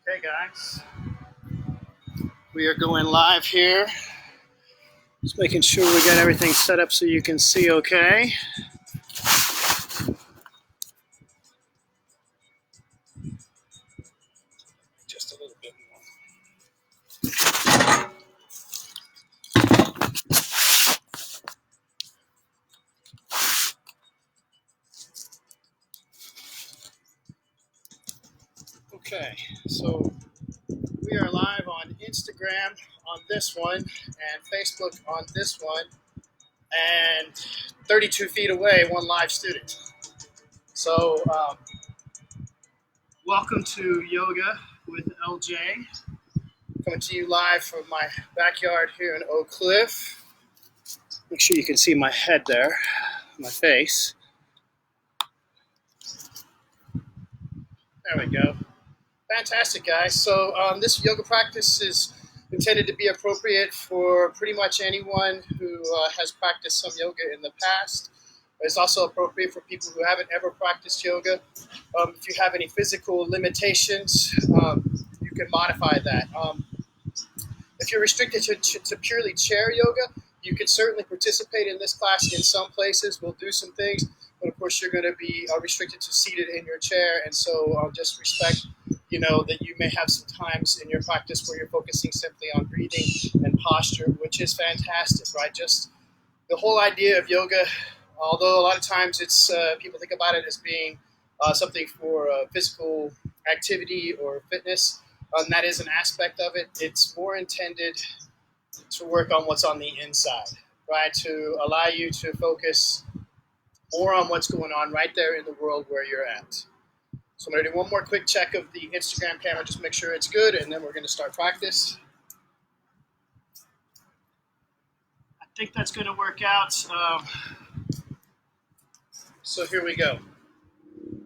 Okay, guys, we are going live here. Just making sure we got everything set up so you can see okay. Just a little bit more. Okay, so we are live on Instagram on this one and Facebook on this one, and 32 feet away, one live student. So welcome to Yoga with LJ. Coming to you live from my backyard here in Oak Cliff. Make sure you can see my head there, my face. There we go. Fantastic, guys. So this yoga practice is intended to be appropriate for pretty much anyone who has practiced some yoga in the past. It's also appropriate for people who haven't ever practiced yoga. If you have any physical limitations, you can modify that. If you're restricted to purely chair yoga, you can certainly participate in this class in some places. We'll do some things, but of course you're going to be restricted to seated in your chair, and so just respect, that you may have some times in your practice where you're focusing simply on breathing and posture, which is fantastic, right? Just the whole idea of yoga, although a lot of times it's people think about it as being something for physical activity or fitness. That is an aspect of it. It's more intended to work on what's on the inside, right? To allow you to focus more on what's going on right there in the world where you're at. So I'm going to do one more quick check of the Instagram camera, just make sure it's good, and then we're going to start practice. I think that's going to work out. So here we go.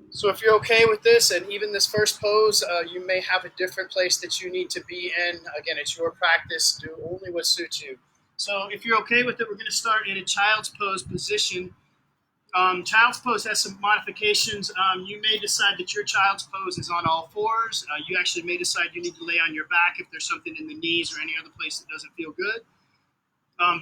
So if you're okay with this, and even this first pose, you may have a different place that you need to be in. Again, it's your practice. Do only what suits you. So if you're okay with it, we're going to start in a child's pose position. Child's pose has some modifications. You may decide that your child's pose is on all fours. You actually may decide you need to lay on your back if there's something in the knees or any other place that doesn't feel good.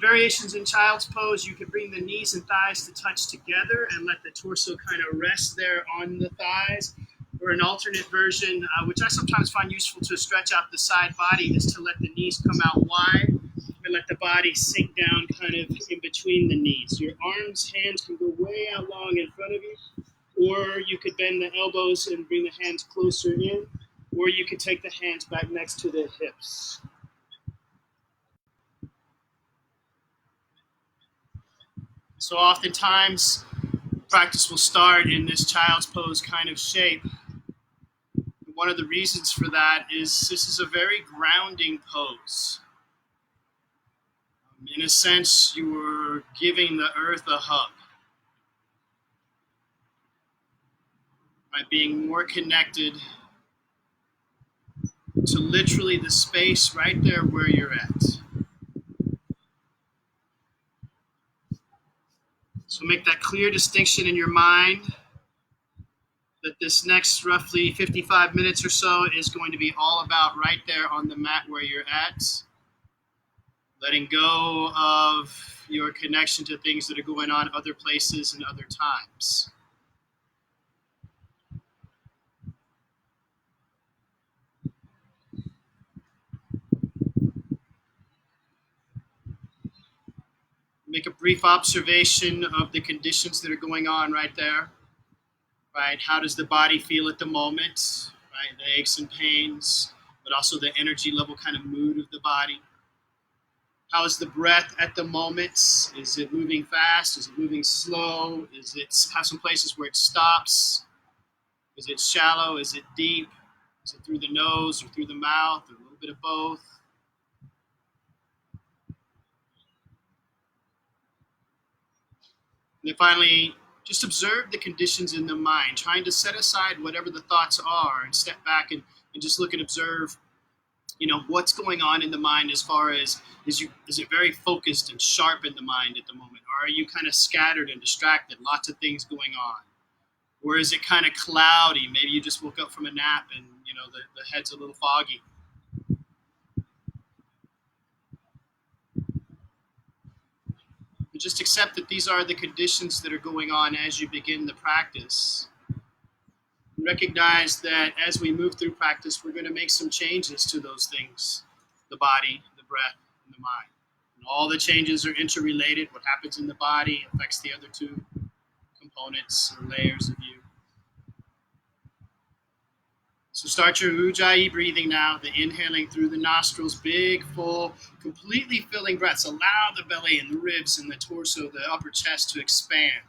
Variations in child's pose, you can bring the knees and thighs to touch together and let the torso kind of rest there on the thighs. Or an alternate version, which I sometimes find useful to stretch out the side body, is to let the knees come out wide and let the body sink down kind of in between the knees. Your arms, hands can go way out long in front of you, or you could bend the elbows and bring the hands closer in, or you could take the hands back next to the hips. So oftentimes, practice will start in this child's pose kind of shape. One of the reasons for that is this is a very grounding pose. In a sense, you are giving the earth a hug by being more connected to literally the space right there where you're at. So make that clear distinction in your mind that this next roughly 55 minutes or so is going to be all about right there on the mat where you're at, letting go of your connection to things that are going on other places and other times. Make a brief observation of the conditions that are going on right there. Right? How does the body feel at the moment? Right? The aches and pains, but also the energy level kind of mood of the body. How is the breath at the moment? Is it moving fast? Is it moving slow? Is it have some places where it stops? Is it shallow? Is it deep? Is it through the nose or through the mouth or a little bit of both? And then finally, just observe the conditions in the mind, trying to set aside whatever the thoughts are and step back and just look and observe, what's going on in the mind as far as is it very focused and sharp in the mind at the moment? Or are you kind of scattered and distracted, lots of things going on? Or is it kind of cloudy? Maybe you just woke up from a nap and, the head's a little foggy. But just accept that these are the conditions that are going on as you begin the practice. Recognize that as we move through practice, we're going to make some changes to those things, the body, the breath, and the mind. And all the changes are interrelated. What happens in the body affects the other two components or layers of you. So start your Ujjayi breathing now, the inhaling through the nostrils, big, full, completely filling breaths. Allow the belly and the ribs and the torso, the upper chest to expand.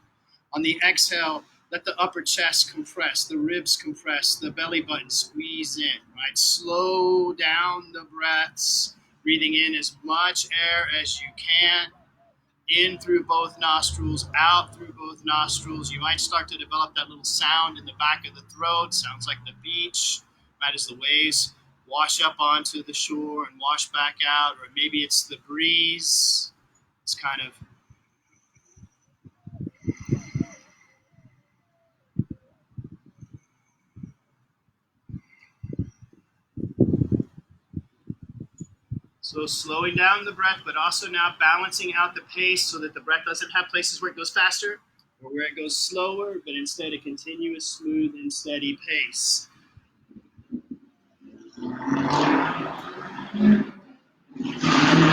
On the exhale, let the upper chest compress, the ribs compress, the belly button squeeze in, right? Slow down the breaths, breathing in as much air as you can. In through both nostrils, out through both nostrils. You might start to develop that little sound in the back of the throat. Sounds like the beach, right, as the waves wash up onto the shore and wash back out. Or maybe it's the breeze. It's kind of so slowing down the breath, but also now balancing out the pace so that the breath doesn't have places where it goes faster or where it goes slower, but instead a continuous, smooth, and steady pace.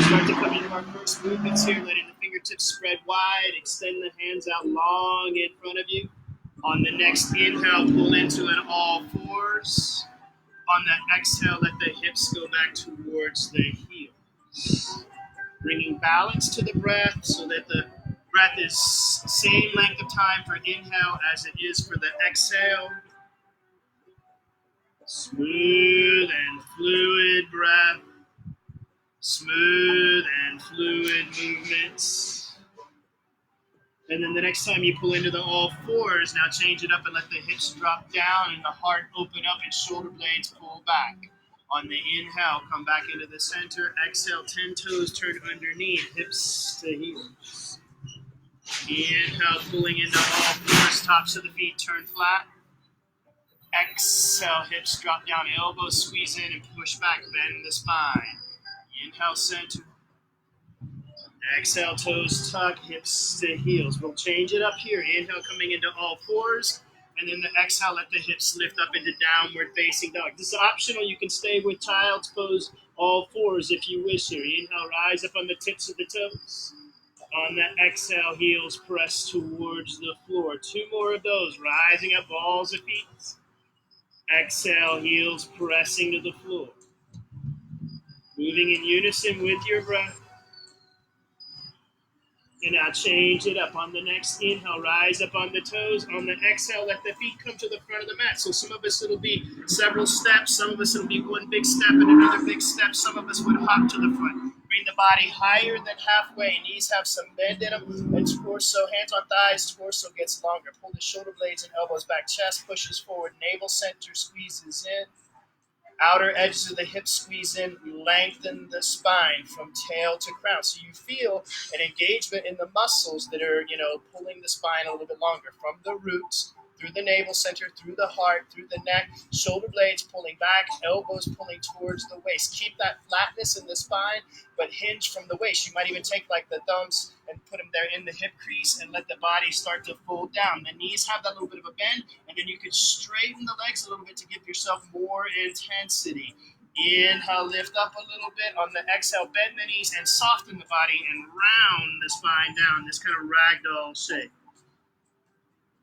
Start to come into our first movements here, letting the fingertips spread wide, extend the hands out long in front of you. On the next inhale, pull into an all fours. On the exhale, let the hips go back towards the heels. Bringing balance to the breath so that the breath is same length of time for inhale as it is for the exhale. Smooth and fluid breath. Smooth and fluid movements. And then the next time you pull into the all fours, now change it up and let the hips drop down and the heart open up and shoulder blades pull back. On the inhale, come back into the center. Exhale, 10 toes turn underneath, hips to heels. Inhale, pulling into all fours, tops of the feet turn flat. Exhale, hips drop down, elbows squeeze in and push back, bend the spine. Inhale, center. Exhale, toes tuck, hips to heels. We'll change it up here. Inhale, coming into all fours. And then the exhale, let the hips lift up into downward facing dog. This is optional. You can stay with child's pose, all fours if you wish here. Inhale, rise up on the tips of the toes. On the exhale, heels press towards the floor. 2 more of those. Rising up, balls of feet. Exhale, heels pressing to the floor. Moving in unison with your breath. And now change it up. On the next inhale, rise up on the toes. On the exhale, let the feet come to the front of the mat. So some of us, it'll be several steps. Some of us, it'll be one big step and another big step. Some of us would hop to the front. Bring the body higher than halfway. Knees have some bend in them. And torso, hands on thighs, torso gets longer. Pull the shoulder blades and elbows back. Chest pushes forward. Navel center squeezes in. Outer edges of the hips squeeze in, lengthen the spine from tail to crown. So you feel an engagement in the muscles that are, pulling the spine a little bit longer from the roots, through the navel center, through the heart, through the neck, shoulder blades pulling back, elbows pulling towards the waist. Keep that flatness in the spine, but hinge from the waist. You might even take like the thumbs and put them there in the hip crease and let the body start to fold down. The knees have that little bit of a bend, and then you can straighten the legs a little bit to give yourself more intensity. Inhale, lift up a little bit. On the exhale, bend the knees and soften the body and round the spine down, this kind of ragdoll shape.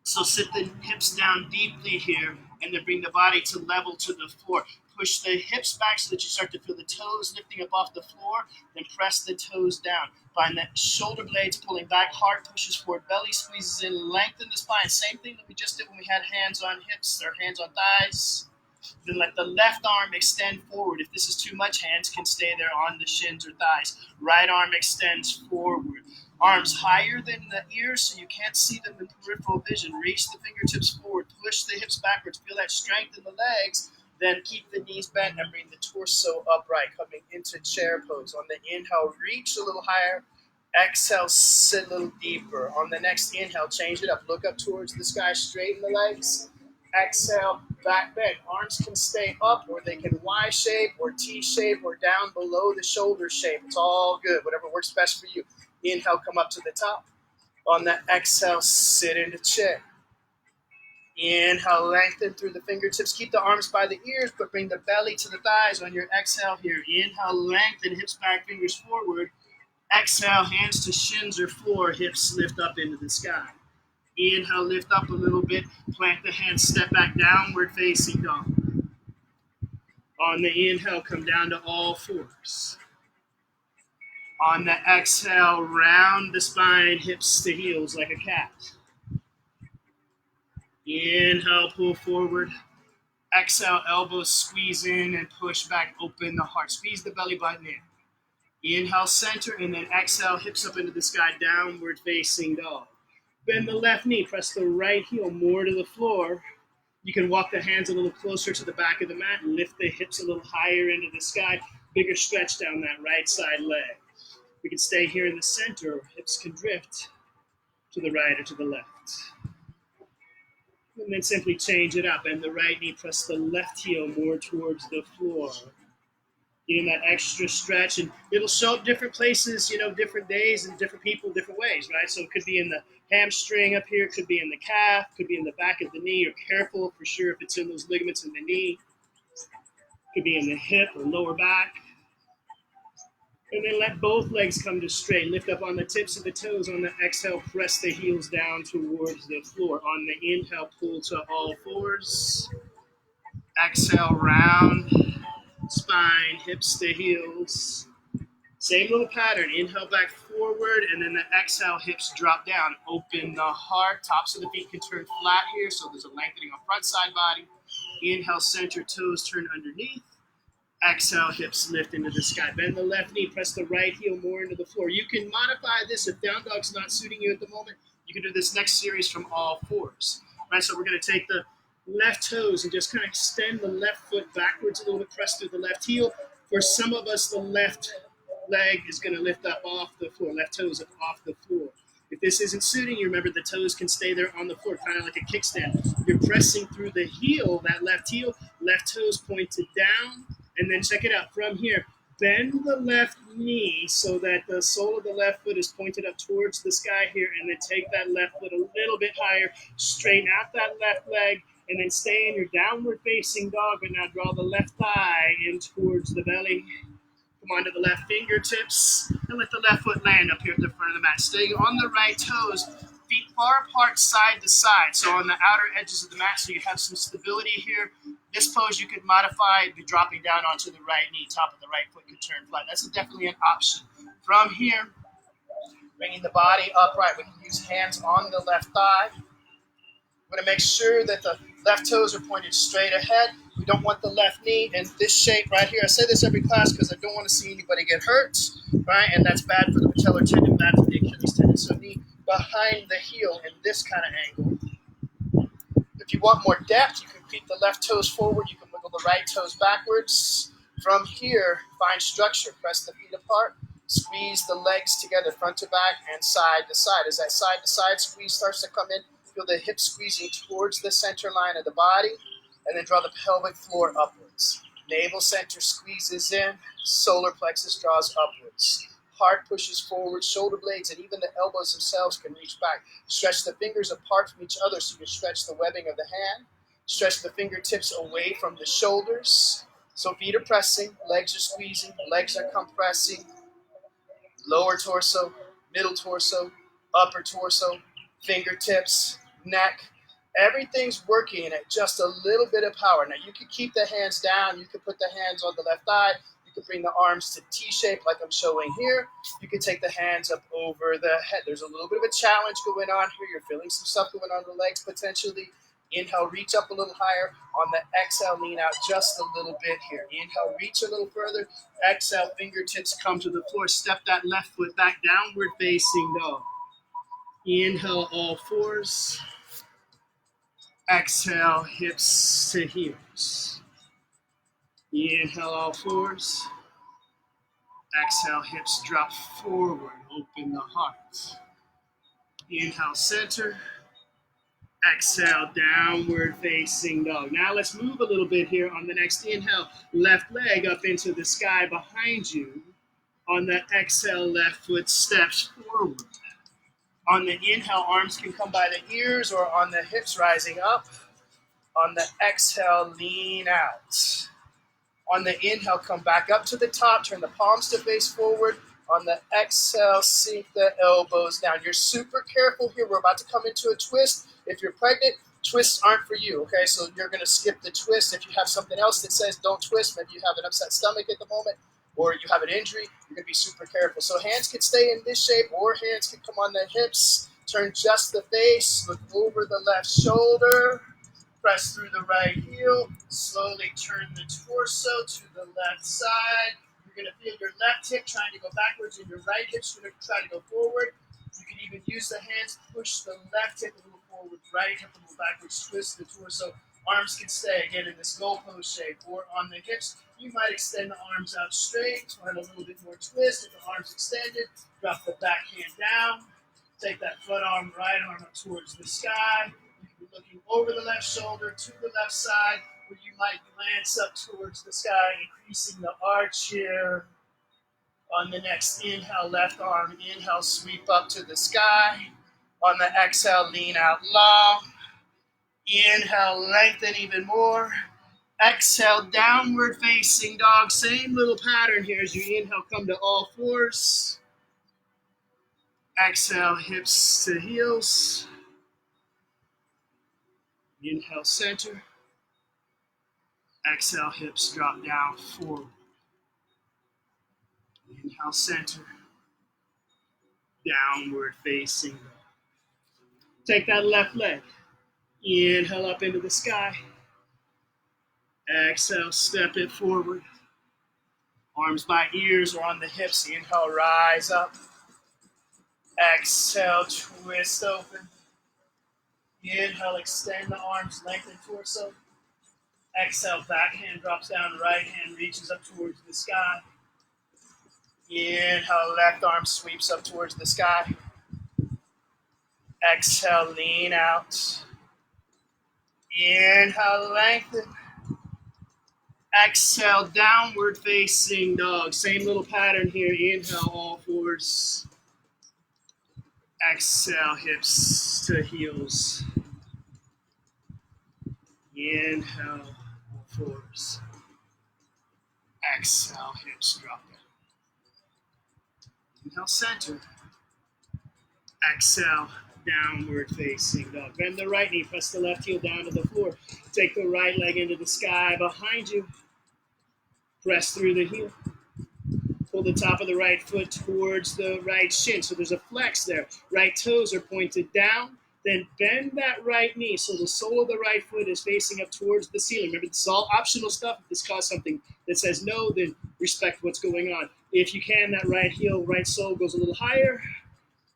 So sit the hips down deeply here and then bring the body to level to the floor. Push the hips back so that you start to feel the toes lifting up off the floor. Then press the toes down. Find the shoulder blades pulling back. Heart pushes forward. Belly squeezes in. Lengthen the spine. Same thing that we just did when we had hands on hips or hands on thighs. Then let the left arm extend forward. If this is too much, hands can stay there on the shins or thighs. Right arm extends forward. Arms higher than the ears so you can't see them in peripheral vision. Reach the fingertips forward. Push the hips backwards. Feel that strength in the legs. Then keep the knees bent and bring the torso upright, coming into chair pose. On the inhale, reach a little higher. Exhale, sit a little deeper. On the next inhale, change it up. Look up towards the sky, straighten the legs. Exhale, back bend. Arms can stay up or they can Y shape or T shape or down below the shoulder shape. It's all good, whatever works best for you. Inhale, come up to the top. On the exhale, sit into chair. Inhale, lengthen through the fingertips. Keep the arms by the ears, but bring the belly to the thighs on your exhale here. Inhale, lengthen, hips back, fingers forward. Exhale, hands to shins or floor, hips lift up into the sky. Inhale, lift up a little bit. Plant the hands, step back, downward facing dog. On the inhale, come down to all fours. On the exhale, round the spine, hips to heels like a cat. Inhale, pull forward. Exhale, elbows squeeze in and push back, open the heart. Squeeze the belly button in. Inhale, center, and then exhale, hips up into the sky, downward facing dog. Bend the left knee, press the right heel more to the floor. You can walk the hands a little closer to the back of the mat and lift the hips a little higher into the sky. Bigger stretch down that right side leg. We can stay here in the center. Hips can drift to the right or to the left. And then simply change it up. Bend the right knee, press the left heel more towards the floor. Getting that extra stretch, and it'll show up different places, different days and different people, different ways, right? So it could be in the hamstring up here, could be in the calf, could be in the back of the knee. You're careful for sure if it's in those ligaments in the knee. Could be in the hip or lower back. And then let both legs come to straight. Lift up on the tips of the toes. On the exhale, press the heels down towards the floor. On the inhale, pull to all fours. Exhale, round spine, hips to heels. Same little pattern. Inhale back forward, and then the exhale, hips drop down. Open the heart. Tops of the feet can turn flat here, so there's a lengthening on front side body. Inhale, center, toes turn underneath. Exhale, hips lift into the sky. Bend the left knee, press the right heel more into the floor. You can modify this if down dog's not suiting you at the moment. You can do this next series from all fours. Right, so we're going to take the left toes and just kind of extend the left foot backwards a little bit, press through the left heel. For some of us, the left leg is going to lift up off the floor, left toes up off the floor. If this isn't suiting you, remember the toes can stay there on the floor, kind of like a kickstand. You're pressing through the heel, that left heel, left toes pointed down, and then check it out from here. Bend the left knee so that the sole of the left foot is pointed up towards the sky here, and then take that left foot a little bit higher, straighten out that left leg, and then stay in your downward facing dog, but now draw the left thigh in towards the belly. Come onto the left fingertips and let the left foot land up here at the front of the mat. Staying on the right toes, feet far apart side to side. So on the outer edges of the mat so you have some stability here. This pose you could modify, be dropping down onto the right knee. Top of the right foot could turn flat. That's definitely an option. From here, bringing the body upright. We can use hands on the left thigh. We're going to make sure that the left toes are pointed straight ahead. We don't want the left knee in this shape right here. I say this every class because I don't want to see anybody get hurt, right? And that's bad for the patellar tendon, bad for the Achilles tendon. So knee behind the heel in this kind of angle. If you want more depth, you can keep the left toes forward. You can wiggle the right toes backwards. From here, find structure. Press the feet apart. Squeeze the legs together, front to back and side to side. As that side to side squeeze starts to come in, feel the hips squeezing towards the center line of the body, and then draw the pelvic floor upwards. Navel center squeezes in, solar plexus draws upwards. Heart pushes forward, shoulder blades and even the elbows themselves can reach back. Stretch the fingers apart from each other so you can stretch the webbing of the hand. Stretch the fingertips away from the shoulders. So feet are pressing, legs are squeezing, legs are compressing, lower torso, middle torso, upper torso, fingertips, neck. Everything's working at just a little bit of power. Now you can keep the hands down. You can put the hands on the left thigh. You can bring the arms to T-shape like I'm showing here. You can take the hands up over the head. There's a little bit of a challenge going on here. You're feeling some stuff going on the legs potentially. Inhale, reach up a little higher. On the exhale, lean out just a little bit here. Inhale, reach a little further. Exhale, fingertips come to the floor. Step that left foot back, downward facing dog. Inhale, all fours. Exhale, hips to heels. Inhale, all fours. Exhale, hips drop forward. Open the heart. Inhale, center. Exhale, downward facing dog. Now let's move a little bit here on the next inhale. Left leg up into the sky behind you. On the exhale, left foot steps forward. On the inhale, arms can come by the ears or on the hips rising up. On the exhale, lean out. On the inhale, come back up to the top, turn the palms to face forward. On the exhale, sink the elbows down. You're super careful here. We're about to come into a twist. If you're pregnant, twists aren't for you, okay? So you're going to skip the twist. If you have something else that says don't twist, maybe you have an upset stomach at the moment, or you have an injury, you're going to be super careful. So hands can stay in this shape, or hands can come on the hips. Turn just the face, look over the left shoulder. Press through the right heel. Slowly turn the torso to the left side. You're going to feel your left hip trying to go backwards and your right hip's going to try to go forward. You can even use the hands to push the left hip a little forward, right hip a little backwards, twist the torso. Arms can stay, again, in this goalpost shape. Or on the hips, you might extend the arms out straight, find a little bit more twist. If the arm's extended, drop the back hand down. Take that front arm, right arm up towards the sky. Looking over the left shoulder to the left side, where you might glance up towards the sky, increasing the arch here. On the next inhale, left arm, inhale, sweep up to the sky. On the exhale, lean out long. Inhale, lengthen even more. Exhale, downward facing dog. Same little pattern here as you inhale, come to all fours. Exhale, hips to heels. Inhale, center. Exhale, hips drop down forward. Inhale, center. Downward facing dog. Take that left leg. Inhale up into the sky. Exhale, step it forward. Arms by ears or on the hips. Inhale, rise up. Exhale, twist open. Inhale, extend the arms, lengthen torso. Exhale, back hand drops down, right hand reaches up towards the sky. Inhale, left arm sweeps up towards the sky. Exhale, lean out. Inhale, lengthen. Exhale, downward facing dog. Same little pattern here. Inhale, all fours. Exhale, hips to heels. Inhale, all fours. Exhale, hips drop down. Inhale, center. Exhale, downward facing dog. Bend the right knee, press the left heel down to the floor. Take the right leg into the sky behind you. Press through the heel. Pull the top of the right foot towards the right shin. So there's a flex there. Right toes are pointed down. Then bend that right knee so the sole of the right foot is facing up towards the ceiling. Remember, this is all optional stuff. If this causes something that says no, then respect what's going on. If you can, that right heel, right sole goes a little higher.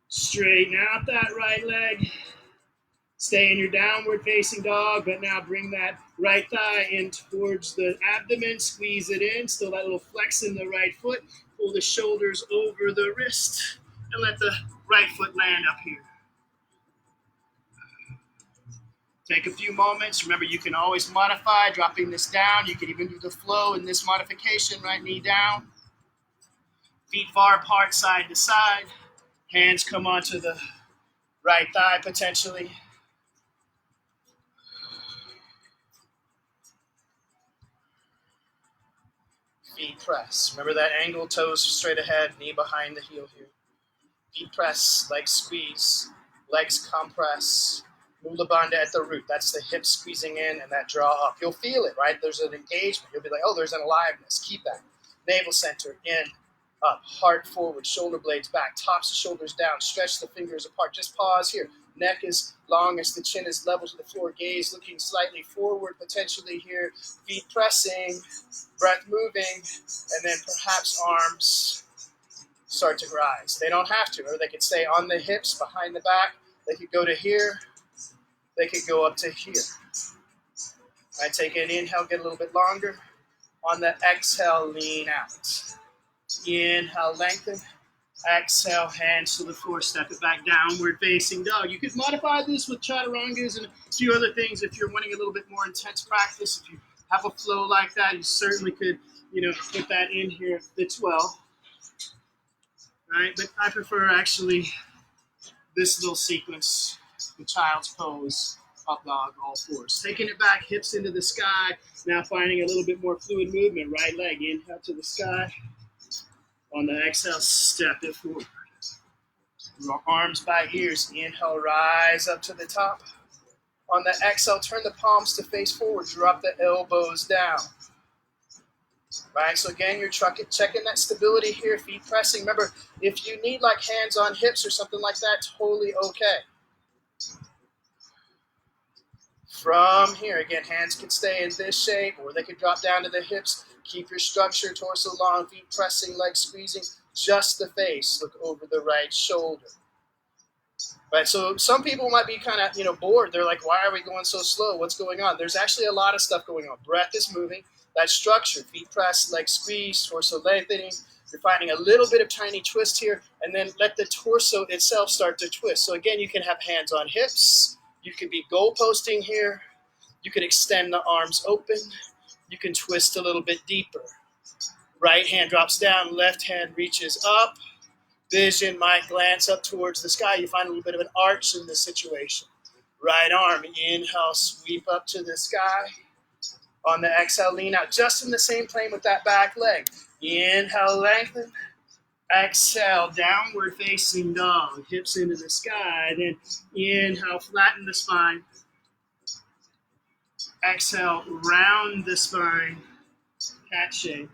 Straighten out that right leg. Stay in your downward facing dog, but now bring that right thigh in towards the abdomen. Squeeze it in. Still that little flex in the right foot. Pull the shoulders over the wrist and let the right foot land up here. Take a few moments. Remember, you can always modify, dropping this down. You can even do the flow in this modification, right knee down. Feet far apart, side to side. Hands come onto the right thigh potentially. Feet press. Remember that angle, toes straight ahead, knee behind the heel here. Feet press, legs squeeze, legs compress. Mula bandha at the root. That's the hips squeezing in and that draw up. You'll feel it, right? There's an engagement. You'll be like, oh, there's an aliveness. Keep that. Navel center, in, up, heart forward, shoulder blades back, tops the shoulders down, stretch the fingers apart. Just pause here. Neck is long as the chin is level to the floor. Gaze looking slightly forward, potentially here. Feet pressing, breath moving, and then perhaps arms start to rise. They don't have to, or they could stay on the hips, behind the back. They could go to here. They could go up to here. I take an inhale, get a little bit longer. On the exhale, lean out. Inhale, lengthen. Exhale, hands to the floor, step it back, downward facing dog. You could modify this with chaturangas and a few other things if you're wanting a little bit more intense practice. If you have a flow like that, you certainly could, put that in here. It fits well. Right? But I prefer actually this little sequence, the child's pose, up dog, all fours. Taking it back, hips into the sky. Now finding a little bit more fluid movement. Right leg, inhale to the sky. On the exhale, step it forward. Arms by ears. Inhale, rise up to the top. On the exhale, turn the palms to face forward. Drop the elbows down. Right, so again, you're checking that stability here, feet pressing. Remember, if you need like hands on hips or something like that, totally okay. From here, again, hands can stay in this shape or they could drop down to the hips. Keep your structure, torso long, feet pressing, legs squeezing. Just the face, look over the right shoulder. Right, so some people might be kind of, bored. They're like, why are we going so slow? What's going on? There's actually a lot of stuff going on. Breath is moving. That structure, feet press, legs squeeze, torso lengthening. You're finding a little bit of tiny twist here, and then let the torso itself start to twist. So again, you can have hands on hips. You could be goal posting here. You could extend the arms open. You can twist a little bit deeper. Right hand drops down, left hand reaches up. Vision might glance up towards the sky. You find a little bit of an arch in this situation. Right arm, inhale, sweep up to the sky. On the exhale, lean out, just in the same plane with that back leg. Inhale, lengthen. Exhale, downward facing dog. Hips into the sky. Then inhale, flatten the spine. Exhale, round the spine. Cat shape.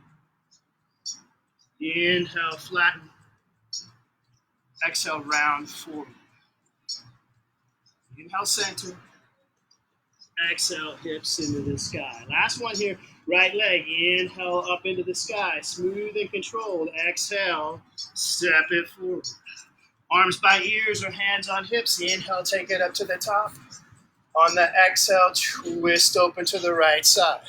Inhale, flatten. Exhale, round forward. Inhale, center. Exhale, hips into the sky. Last one here, right leg. Inhale, up into the sky. Smooth and controlled. Exhale, step it forward. Arms by ears or hands on hips. Inhale, take it up to the top. On the exhale, twist open to the right side.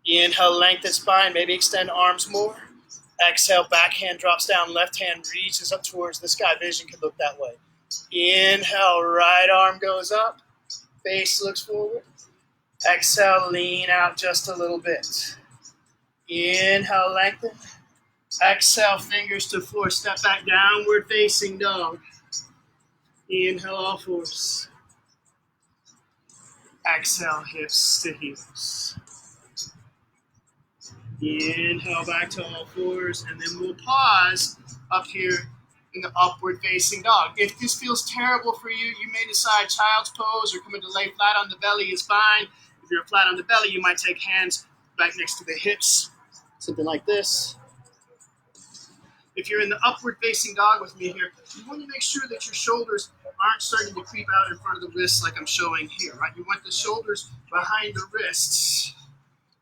Inhale, lengthen spine. Maybe extend arms more. Exhale, back hand drops down. Left hand reaches up towards the sky. Vision can look that way. Inhale, right arm goes up. Face looks forward. Exhale, lean out just a little bit. Inhale, lengthen. Exhale, fingers to floor. Step back, downward facing dog. Inhale, all fours. Exhale, hips to heels. Inhale, back to all fours. And then we'll pause up here in the upward facing dog. If this feels terrible for you, you may decide child's pose or coming to lay flat on the belly is fine. If you're flat on the belly, you might take hands back next to the hips, something like this. If you're in the upward facing dog with me here, you want to make sure that your shoulders aren't starting to creep out in front of the wrists like I'm showing here, right? You want the shoulders behind the wrists.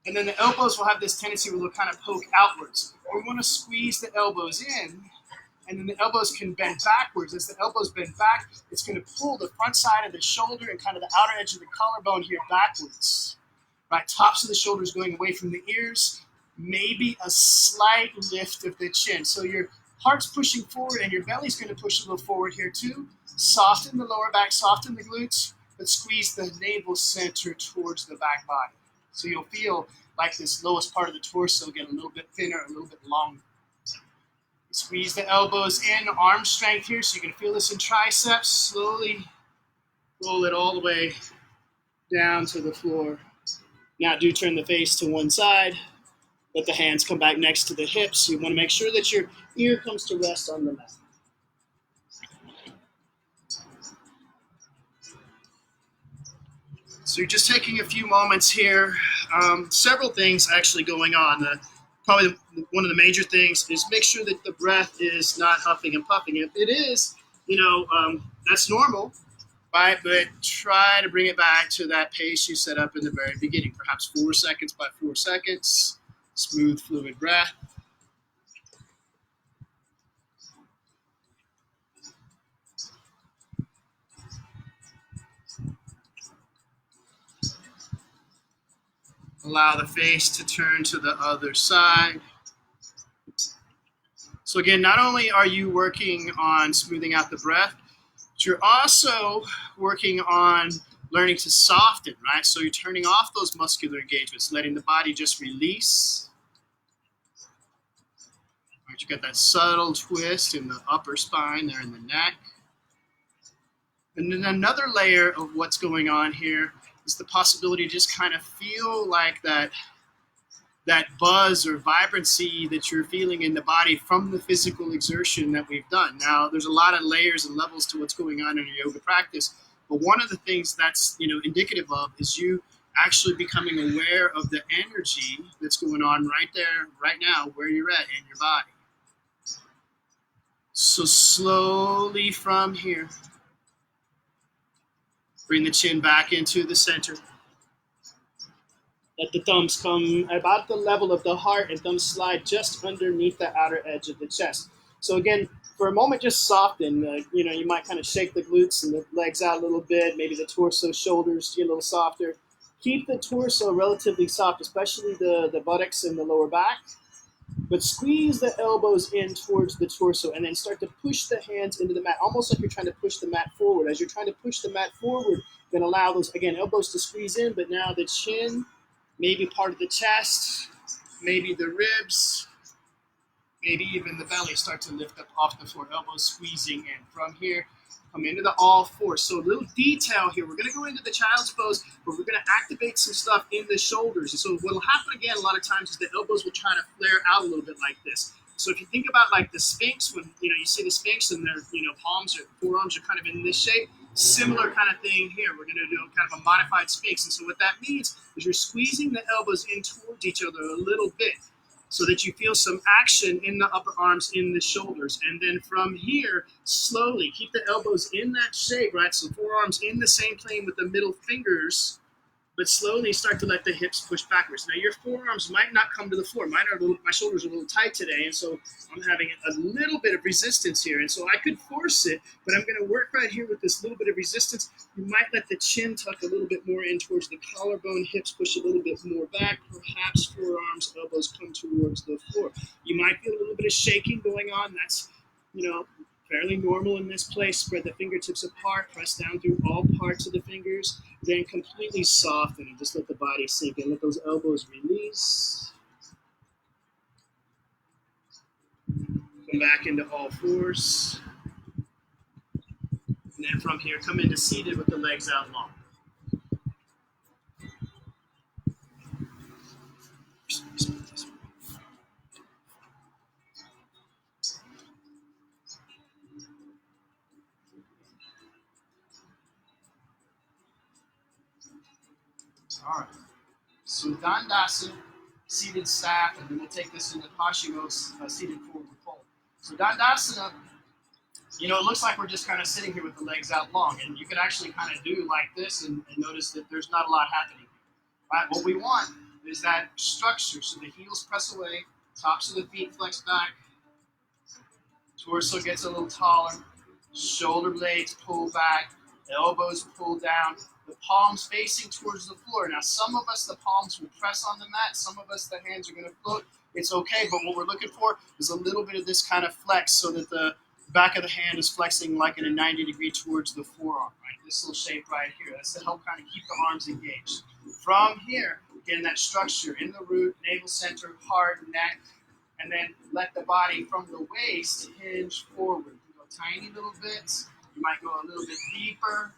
And then the elbows will have this tendency where they'll kind of poke outwards. We want to squeeze the elbows in. And then the elbows can bend backwards. As the elbows bend back, it's going to pull the front side of the shoulder and kind of the outer edge of the collarbone here backwards. Right, tops of the shoulders going away from the ears. Maybe a slight lift of the chin. So your heart's pushing forward and your belly's going to push a little forward here too. Soften the lower back, soften the glutes, but squeeze the navel center towards the back body. So you'll feel like this lowest part of the torso get a little bit thinner, a little bit longer. Squeeze the elbows in, arm strength here, so you can feel this in triceps. Slowly roll it all the way down to the floor. Now do turn the face to one side. Let the hands come back next to the hips. You want to make sure that your ear comes to rest on the mat. So you're just taking a few moments here. Several things actually going on. Probably one of the major things is make sure that the breath is not huffing and puffing. If it is, that's normal, right? But try to bring it back to that pace you set up in the very beginning, perhaps 4 seconds by 4 seconds. Smooth, fluid breath. Allow the face to turn to the other side. So again, not only are you working on smoothing out the breath, but you're also working on learning to soften, right? So you're turning off those muscular engagements, letting the body just release. Right, you got that subtle twist in the upper spine there in the neck. And then another layer of what's going on here is the possibility to just kind of feel like that buzz or vibrancy that you're feeling in the body from the physical exertion that we've done. Now, there's a lot of layers and levels to what's going on in your yoga practice, but one of the things that's indicative of is you actually becoming aware of the energy that's going on right there, right now, where you're at in your body. So slowly from here, bring the chin back into the center. Let the thumbs come about the level of the heart and thumbs slide just underneath the outer edge of the chest. So again, for a moment, just soften. You might kind of shake the glutes and the legs out a little bit. Maybe the torso, shoulders get a little softer. Keep the torso relatively soft, especially the buttocks and the lower back. But squeeze the elbows in towards the torso and then start to push the hands into the mat, almost like you're trying to push the mat forward. As you're trying to push the mat forward, then allow those, again, elbows to squeeze in, but now the chin, maybe part of the chest, maybe the ribs, maybe even the belly start to lift up off the floor, elbows squeezing in. From here, come into the all fours. So a little detail here. We're going to go into the child's pose, but we're going to activate some stuff in the shoulders. And so what will happen again a lot of times is the elbows will try to flare out a little bit like this. So if you think about like the Sphinx, when you see the Sphinx and their palms or forearms are kind of in this shape, similar kind of thing here. We're going to do kind of a modified Sphinx. And so what that means is you're squeezing the elbows in towards each other a little bit, so that you feel some action in the upper arms, in the shoulders. And then from here, slowly, keep the elbows in that shape, right? So forearms in the same plane with the middle fingers, but slowly start to let the hips push backwards. Now your forearms might not come to the floor. My shoulders are a little tight today, and so I'm having a little bit of resistance here. And so I could force it, but I'm gonna work right here with this little bit of resistance. You might let the chin tuck a little bit more in towards the collarbone, hips push a little bit more back, perhaps forearms, elbows come towards the floor. You might feel a little bit of shaking going on. That's, fairly normal in this place. Spread the fingertips apart, press down through all parts of the fingers, then completely soften and just let the body sink in. Let those elbows release. Come back into all fours. And then from here, come into seated with the legs out long. All right. So Dandasana, seated staff, and then we'll take this into Paschimotto, seated forward fold. So Dandasana, it looks like we're just kind of sitting here with the legs out long, and you could actually kind of do like this and notice that there's not a lot happening. Right? What we want is that structure, so the heels press away, tops of the feet flex back, torso gets a little taller, shoulder blades pull back, elbows pull down, the palms facing towards the floor. Now, some of us, the palms will press on the mat. Some of us, the hands are going to float. It's okay, but what we're looking for is a little bit of this kind of flex so that the back of the hand is flexing like in a 90-degree towards the forearm, right? This little shape right here. That's to help kind of keep the arms engaged. From here, again, that structure in the root, navel center, heart, neck, and then let the body from the waist hinge forward. You go tiny little bits. You might go a little bit deeper.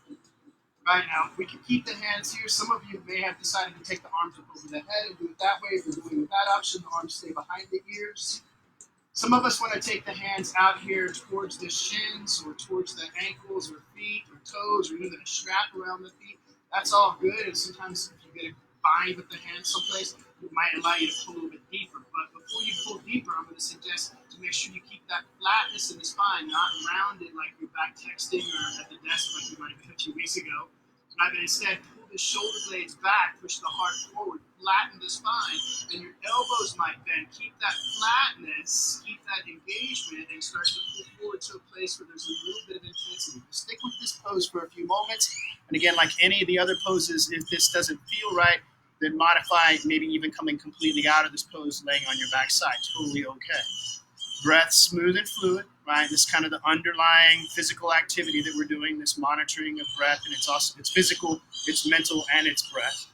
Right now, we can keep the hands here. Some of you may have decided to take the arms up over the head and do it that way. If you're doing that option, the arms stay behind the ears. Some of us want to take the hands out here towards the shins or towards the ankles or feet or toes or even a strap around the feet. That's all good. And sometimes if you get a bind with the hands someplace, it might allow you to pull a little bit deeper. But before you pull deeper, I'm going to suggest to make sure you keep that flatness in the spine, not rounded like you're back texting or at the desk like you might have been 2 weeks ago. Right, but instead, pull the shoulder blades back, push the heart forward, flatten the spine, and your elbows might bend. Keep that flatness, keep that engagement, and start to pull forward to a place where there's a little bit of intensity. Stick with this pose for a few moments. And again, like any of the other poses, if this doesn't feel right, then modify, maybe even coming completely out of this pose, laying on your back side. Totally okay. Breath smooth and fluid, right? This kind of the underlying physical activity that we're doing, this monitoring of breath, and it's physical, it's mental, and it's breath.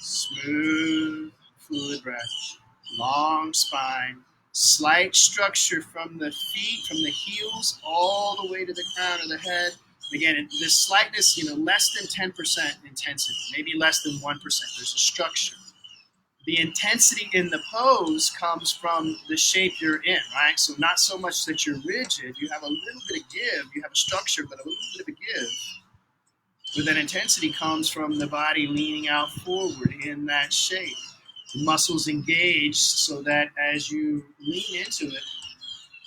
Smooth, fluid breath, long spine, slight structure from the feet, from the heels, all the way to the crown of the head. Again, this slightness, less than 10% intensity, maybe less than 1%. There's a structure. The intensity in the pose comes from the shape you're in, right? So not so much that you're rigid, you have a little bit of give, you have a structure, but a little bit of a give. But that intensity comes from the body leaning out forward in that shape. The muscles engaged so that as you lean into it,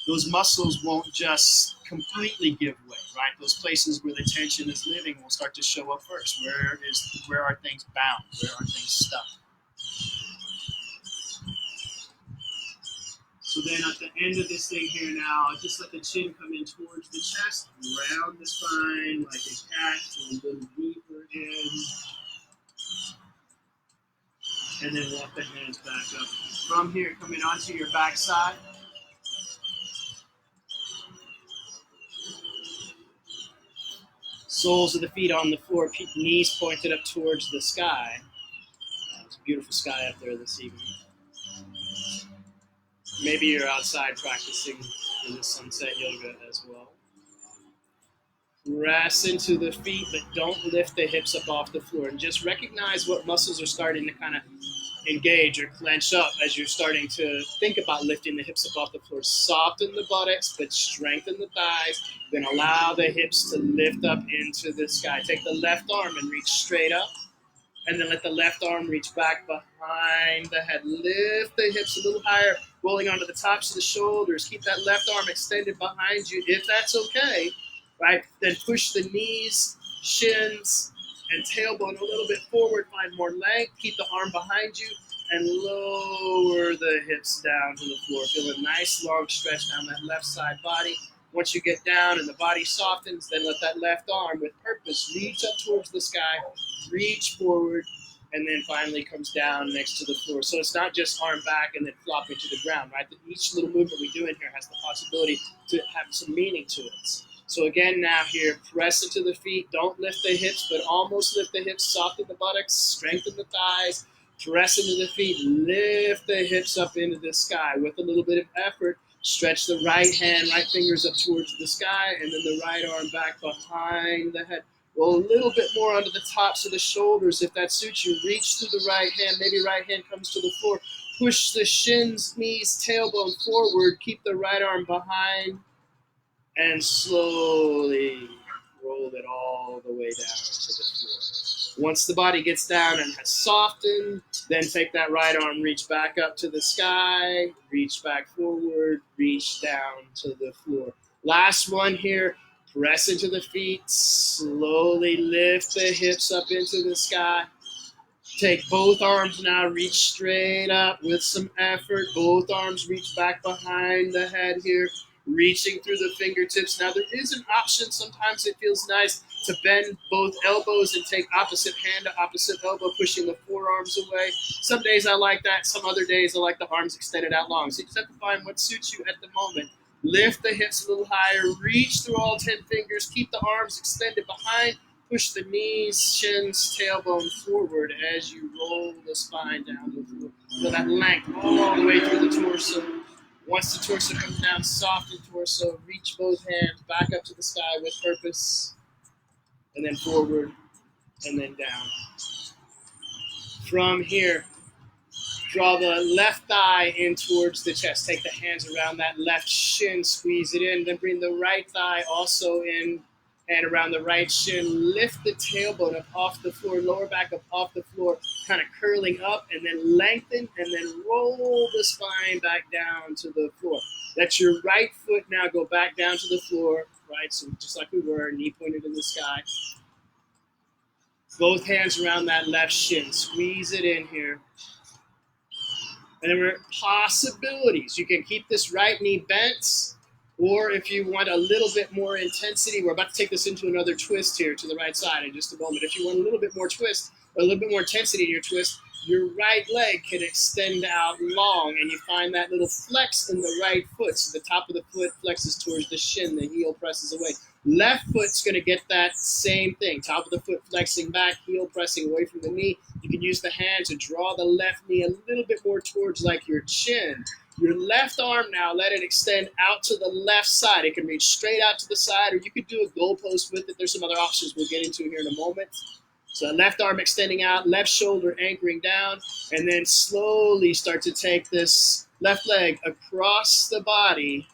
those muscles won't just completely give way, right? Those places where the tension is living will start to show up first. Where are things bound? Where are things stuck? So then at the end of this thing here now, just let the chin come in towards the chest, round the spine like a cat, a little deeper in. And then walk the hands back up. From here, coming onto your back side. Soles of the feet on the floor, knees pointed up towards the sky. It's a beautiful sky up there this evening. Maybe you're outside practicing in the sunset yoga as well. Press into the feet, but don't lift the hips up off the floor. And just recognize what muscles are starting to kind of engage or clench up as you're starting to think about lifting the hips up off the floor. Soften the buttocks, but strengthen the thighs. Then allow the hips to lift up into the sky. Take the left arm and reach straight up. And then let the left arm reach back behind the head. Lift the hips a little higher, rolling onto the tops of the shoulders. Keep that left arm extended behind you, if that's okay, right? Then push the knees, shins, and tailbone a little bit forward. Find more length. Keep the arm behind you and lower the hips down to the floor. Feel a nice long stretch down that left side body. Once you get down and the body softens, then let that left arm with purpose reach up towards the sky, reach forward, and then finally comes down next to the floor. So it's not just arm back and then flopping to the ground, right? Each little movement we do in here has the possibility to have some meaning to it. So again, now here, press into the feet. Don't lift the hips, but almost lift the hips. Soften the buttocks, strengthen the thighs. Press into the feet. Lift the hips up into the sky with a little bit of effort. Stretch the right hand, right fingers up towards the sky, and then the right arm back behind the head. Roll a little bit more onto the tops of the shoulders if that suits you. Reach through the right hand. Maybe right hand comes to the floor. Push the shins, knees, tailbone forward. Keep the right arm behind. And slowly roll it all the way down to the floor. Once the body gets down and has softened, then take that right arm, reach back up to the sky, reach back forward, reach down to the floor. Last one here, press into the feet, slowly lift the hips up into the sky. Take both arms now, reach straight up with some effort. Both arms reach back behind the head here. Reaching through the fingertips. Now there is an option. Sometimes it feels nice to bend both elbows and take opposite hand to opposite elbow, pushing the forearms away. Some days I like that. Some other days I like the arms extended out long. So you just have to find what suits you at the moment. Lift the hips a little higher. Reach through all 10 fingers. Keep the arms extended behind. Push the knees, shins, tailbone forward as you roll the spine down to the floor. Feel that length all the way through the torso. Once the torso comes down, soften torso, reach both hands back up to the sky with purpose, and then forward, and then down. From here, draw the left thigh in towards the chest. Take the hands around that left shin, squeeze it in, then bring the right thigh also in and around the right shin. Lift the tailbone up off the floor, lower back up off the floor, kind of curling up, and then lengthen, and then roll the spine back down to the floor. Let your right foot now go back down to the floor, right? So just like we were, knee pointed in the sky. Both hands around that left shin. Squeeze it in here. And there are possibilities. You can keep this right knee bent, or if you want a little bit more intensity, we're about to take this into another twist here to the right side in just a moment. If you want a little bit more twist, or a little bit more intensity in your twist, your right leg can extend out long, and you find that little flex in the right foot. So the top of the foot flexes towards the shin, the heel presses away. Left foot's going to get that same thing. Top of the foot flexing back, heel pressing away from the knee. You can use the hand to draw the left knee a little bit more towards like your chin. Your left arm now, let it extend out to the left side. It can reach straight out to the side, or you could do a goalpost with it. There's some other options we'll get into here in a moment. So left arm extending out, left shoulder anchoring down, and then slowly start to take this left leg across the body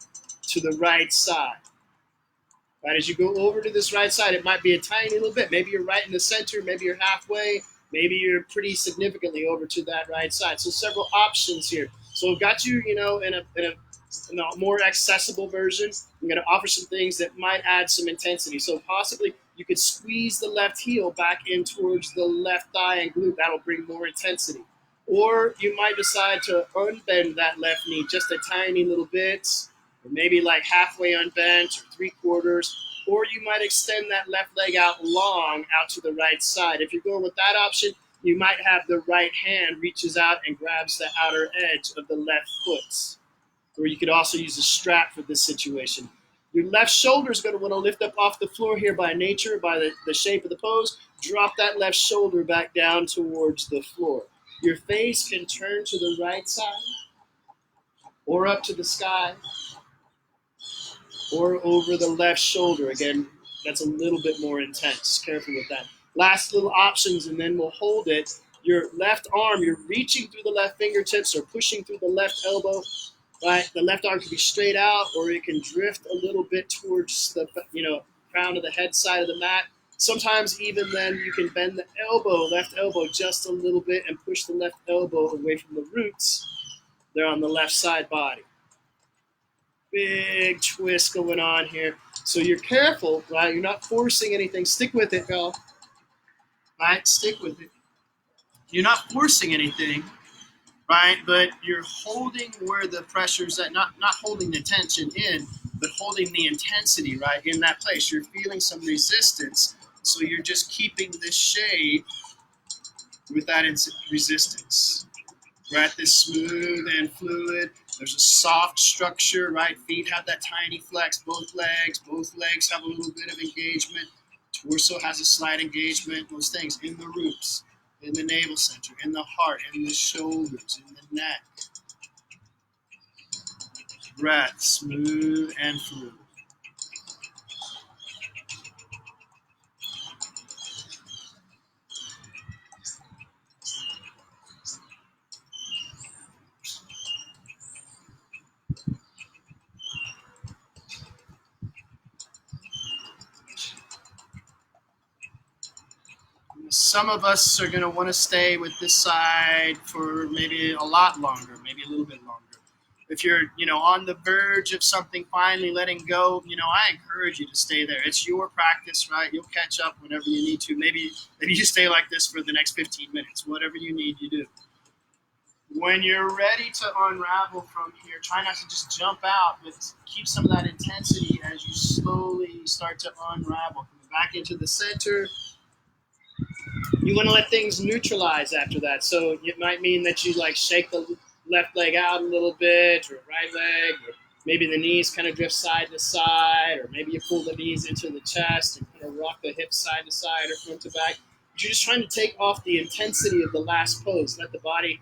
to the right side. Right, as you go over to this right side, it might be a tiny little bit. Maybe you're right in the center, maybe you're halfway, maybe you're pretty significantly over to that right side. So several options here. So I've got you, in a more accessible version. I'm going to offer some things that might add some intensity. So possibly you could squeeze the left heel back in towards the left thigh and glute. That'll bring more intensity. Or you might decide to unbend that left knee just a tiny little bit, or maybe like halfway unbent or 3/4, or you might extend that left leg out long out to the right side. If you're going with that option, you might have the right hand reaches out and grabs the outer edge of the left foot. Or you could also use a strap for this situation. Your left shoulder is going to want to lift up off the floor here by nature, by the shape of the pose. Drop that left shoulder back down towards the floor. Your face can turn to the right side or up to the sky or over the left shoulder. Again, that's a little bit more intense. Careful with that. Last little options, and then we'll hold it. Your left arm, you're reaching through the left fingertips or pushing through the left elbow. Right, the left arm can be straight out, or it can drift a little bit towards the crown of the head side of the mat. Sometimes even then you can bend the left elbow just a little bit and push the left elbow away from the roots. They're on the left side body. Big twist going on here. So you're careful, right? You're not forcing anything. Stick with it, y'all. Right? Stick with it. You're not forcing anything. Right, but you're holding where the pressure's at, not holding the tension in, but holding the intensity, right, in that place. You're feeling some resistance, so you're just keeping this shape with that resistance. Right, this smooth and fluid. There's a soft structure, right? Feet have that tiny flex, both legs have a little bit of engagement. Torso has a slight engagement, those things in the roots. In the navel center, in the heart, in the shoulders, in the neck. Breath, smooth and fluid. Some of us are going to want to stay with this side for maybe a lot longer, maybe a little bit longer. If you're, on the verge of something, finally letting go, I encourage you to stay there. It's your practice, right? You'll catch up whenever you need to. Maybe you stay like this for the next 15 minutes. Whatever you need, you do. When you're ready to unravel from here, try not to just jump out, but keep some of that intensity as you slowly start to unravel. Coming back into the center. You want to let things neutralize after that. So it might mean that you shake the left leg out a little bit, or right leg, or maybe the knees kind of drift side to side, or maybe you pull the knees into the chest and kind of rock the hips side to side or front to back. But you're just trying to take off the intensity of the last pose. Let the body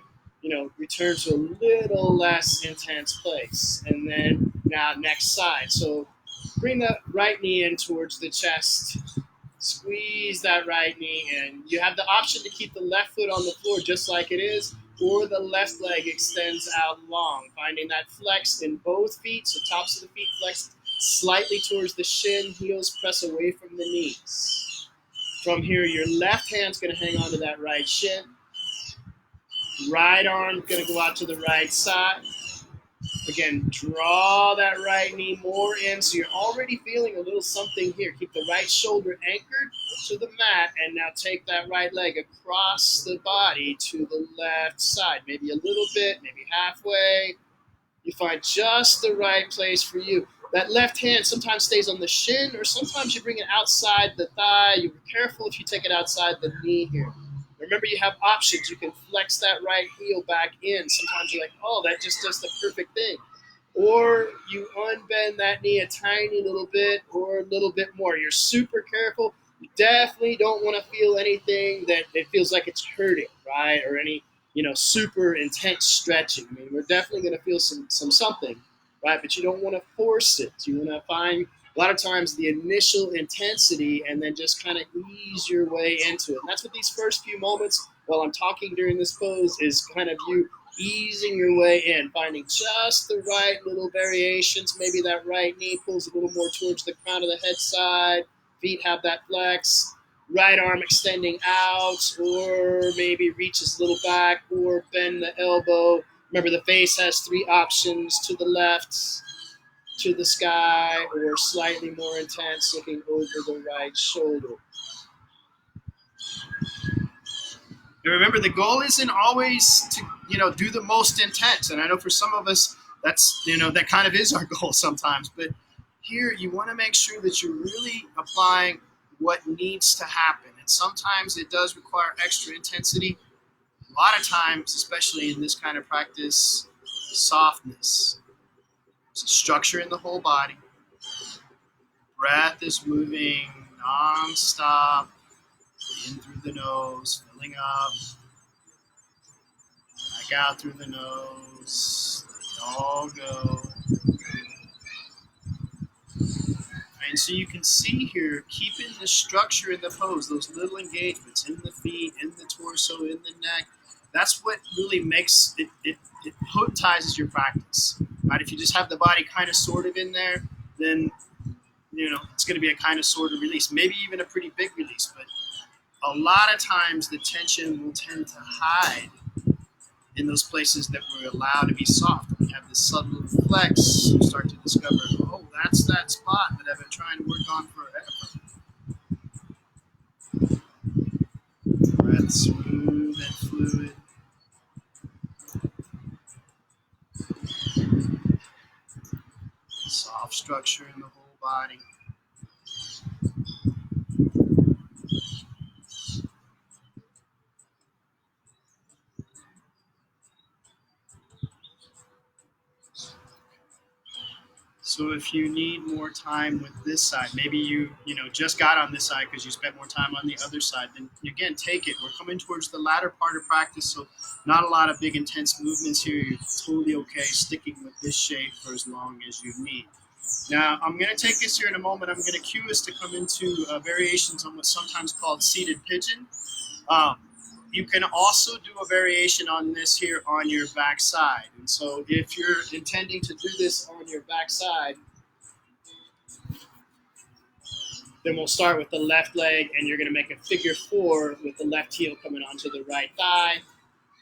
return to a little less intense place. And then now next side. So bring the right knee in towards the chest. Squeeze that right knee in. You have the option to keep the left foot on the floor just like it is, or the left leg extends out long, finding that flex in both feet. So tops of the feet flex slightly towards the shin, heels press away from the knees. From here, your left hand's going to hang on to that right shin. Right arm going to go out to the right side. Again, draw that right knee more in, so you're already feeling a little something here. Keep the right shoulder anchored to the mat, and now take that right leg across the body to the left side. Maybe a little bit, maybe halfway. You find just the right place for you. That left hand sometimes stays on the shin, or sometimes you bring it outside the thigh. You be careful if you take it outside the knee here. Remember, you have options. You can flex that right heel back in. Sometimes you're like, oh, that just does the perfect thing. Or you unbend that knee a tiny little bit or a little bit more. You're super careful. You definitely don't want to feel anything that it feels like it's hurting, right? Or any, super intense stretching. I mean, we're definitely going to feel something, right? But you don't want to force it. You want to find a lot of times the initial intensity and then just kind of ease your way into it. And that's what these first few moments while I'm talking during this pose is kind of you easing your way in, finding just the right little variations. Maybe that right knee pulls a little more towards the crown of the head side. Feet have that flex. Right arm extending out, or maybe reaches a little back, or bend the elbow. Remember, the face has three options: to the left, to the sky, or slightly more intense, looking over the right shoulder. And remember, the goal isn't always to, do the most intense. And I know for some of us, that's, that kind of is our goal sometimes. But here, you want to make sure that you're really applying what needs to happen. And sometimes it does require extra intensity. A lot of times, especially in this kind of practice, softness. So structure in the whole body. Breath is moving non-stop, in through the nose, filling up, back out through the nose, let it all go. And so you can see here, keeping the structure in the pose, those little engagements in the feet, in the torso, in the neck, that's what really makes it, it hypnotizes your practice. Right? If you just have the body kind of sort of in there, then it's going to be a kind of sort of release, maybe even a pretty big release. But a lot of times the tension will tend to hide in those places that we're allowed to be soft. We have this subtle flex. You start to discover, oh, that's that spot that I've been trying to work on forever. Breath smooth and fluid. Soft structure in the whole body. So if you need more time with this side, maybe you just got on this side because you spent more time on the other side, then again, take it. We're coming towards the latter part of practice, so not a lot of big intense movements here. You're totally okay sticking with this shape for as long as you need. Now, I'm going to take us here in a moment. I'm going to cue us to come into variations on what's sometimes called seated pigeon. You can also do a variation on this here on your back side. And so if you're intending to do this on your back side, then we'll start with the left leg, and you're going to make a figure four with the left heel coming onto the right thigh,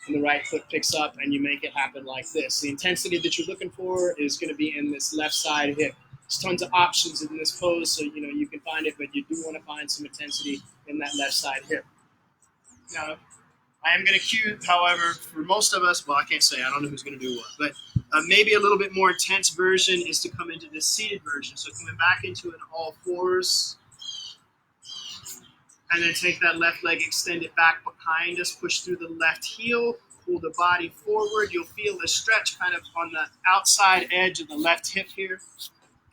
and the right foot picks up, and you make it happen like this. The intensity that you're looking for is going to be in this left side hip. There's tons of options in this pose, so you can find it, but you do want to find some intensity in that left side hip. Now, I am going to cue, however, for most of us, well, I can't say, I don't know who's going to do what, but maybe a little bit more intense version is to come into this seated version. So coming back into an all fours, and then take that left leg, extend it back behind us, push through the left heel, pull the body forward. You'll feel a stretch kind of on the outside edge of the left hip here,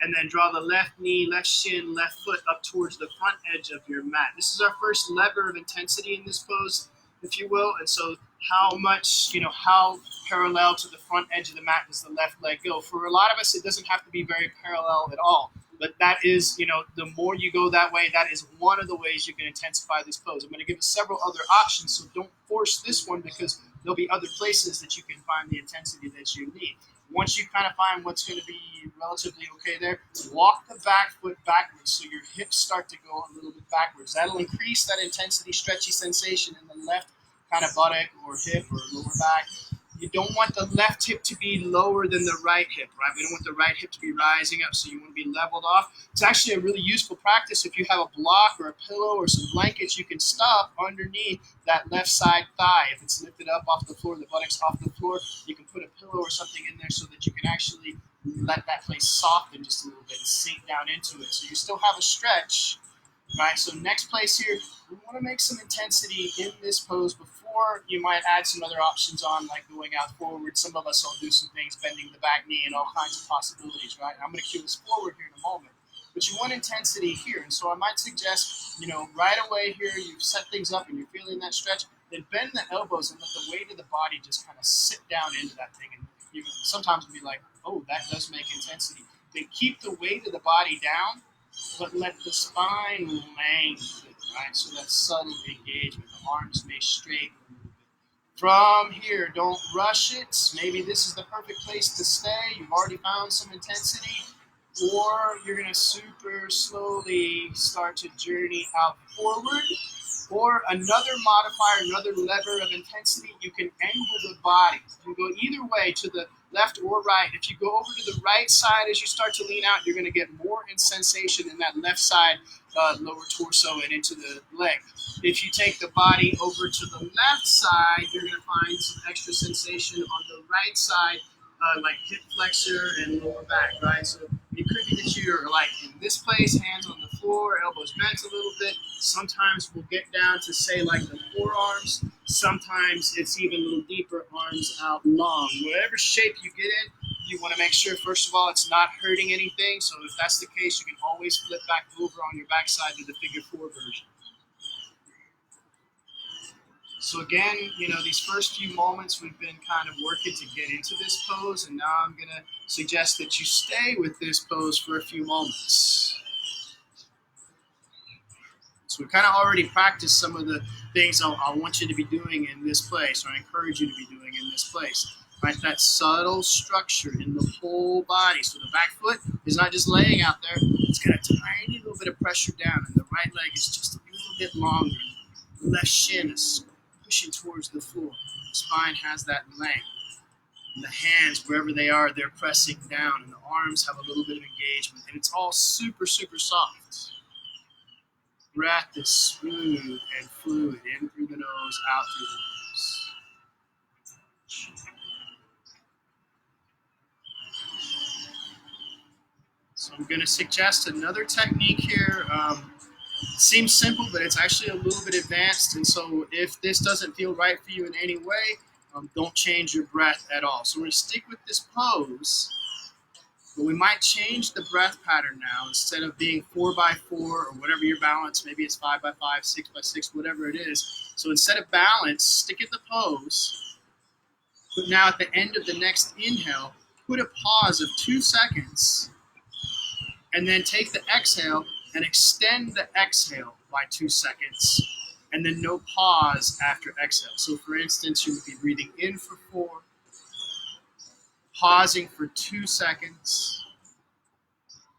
and then draw the left knee, left shin, left foot up towards the front edge of your mat. This is our first lever of intensity in this pose. if you will. And so how much, how parallel to the front edge of the mat does the left leg go? For a lot of us, it doesn't have to be very parallel at all. But that is, the more you go that way, that is one of the ways you can intensify this pose. I'm going to give you several other options, so don't force this one because there'll be other places that you can find the intensity that you need. Once you kind of find what's going to be relatively okay there, walk the back foot backwards so your hips start to go a little bit backwards. That'll increase that intensity, stretchy sensation in the left kind of buttock or hip or lower back. You don't want the left hip to be lower than the right hip, right? We don't want the right hip to be rising up, so you want to be leveled off. It's actually a really useful practice. If you have a block or a pillow or some blankets, you can stuff underneath that left side thigh. If it's lifted up off the floor, the buttocks off the floor, you can put a pillow or something in there so that you can actually let that place soften just a little bit and sink down into it. So you still have a stretch, right? So next place here, we want to make some intensity in this pose before you might add some other options on, like going out forward. Some of us will do some things, bending the back knee and all kinds of possibilities, right? I'm going to cue this forward here in a moment. But you want intensity here. And so I might suggest, right away here, you've set things up and you're feeling that stretch, then bend the elbows and let the weight of the body just kind of sit down into that thing. And you sometimes be like, oh, that does make intensity. Then keep the weight of the body down, but let the spine lengthen, right? So that subtle engagement. The arms may straighten a little bit. From here, don't rush it. Maybe this is the perfect place to stay. You've already found some intensity. Or you're going to super slowly start to journey out forward. Or another modifier, another lever of intensity, you can angle the body. You can go either way, to the left or right. If you go over to the right side as you start to lean out, you're going to get more sensation in that left side, lower torso and into the leg. If you take the body over to the left side, you're going to find some extra sensation on the right side, like hip flexor and lower back, right? So it could be that you're like in this place, hands on the floor, elbows bent a little bit. Sometimes we'll get down to say like the forearms. Sometimes it's even a little deeper, arms out long. Whatever shape you get in, you want to make sure, first of all, it's not hurting anything. So if that's the case, you can always flip back over on your backside to the figure four version. So again, these first few moments we've been kind of working to get into this pose, and now I'm going to suggest that you stay with this pose for a few moments. So we kind of already practiced some of the things I want you to be doing in this place, or I encourage you to be doing in this place. Right, that subtle structure in the whole body. So the back foot is not just laying out there, it's got a tiny little bit of pressure down, and the right leg is just a little bit longer. The left shin is pushing towards the floor. The spine has that length. And the hands, wherever they are, they're pressing down, and the arms have a little bit of engagement, and it's all super, super soft. Breath is smooth and fluid, in through the nose, out through the nose. So I'm going to suggest another technique here. It seems simple, but it's actually a little bit advanced. And so if this doesn't feel right for you in any way, don't change your breath at all. So we're going to stick with this pose, but we might change the breath pattern now. Instead of being 4x4 or whatever your balance, maybe it's 5x5, 6x6, whatever it is. So instead of balance, stick at the pose. But now at the end of the next inhale, put a pause of 2 seconds, and then take the exhale and extend the exhale by 2 seconds, and then no pause after exhale. So for instance, you would be breathing in for 4, pausing for 2 seconds,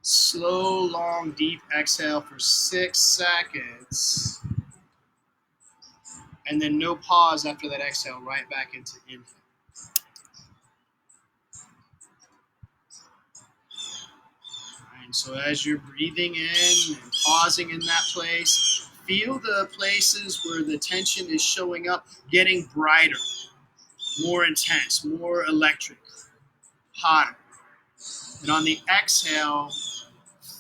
slow, long, deep exhale for 6 seconds, and then no pause after that exhale, right back into inhale. And so as you're breathing in and pausing in that place, feel the places where the tension is showing up getting brighter, more intense, more electric, hotter. And on the exhale,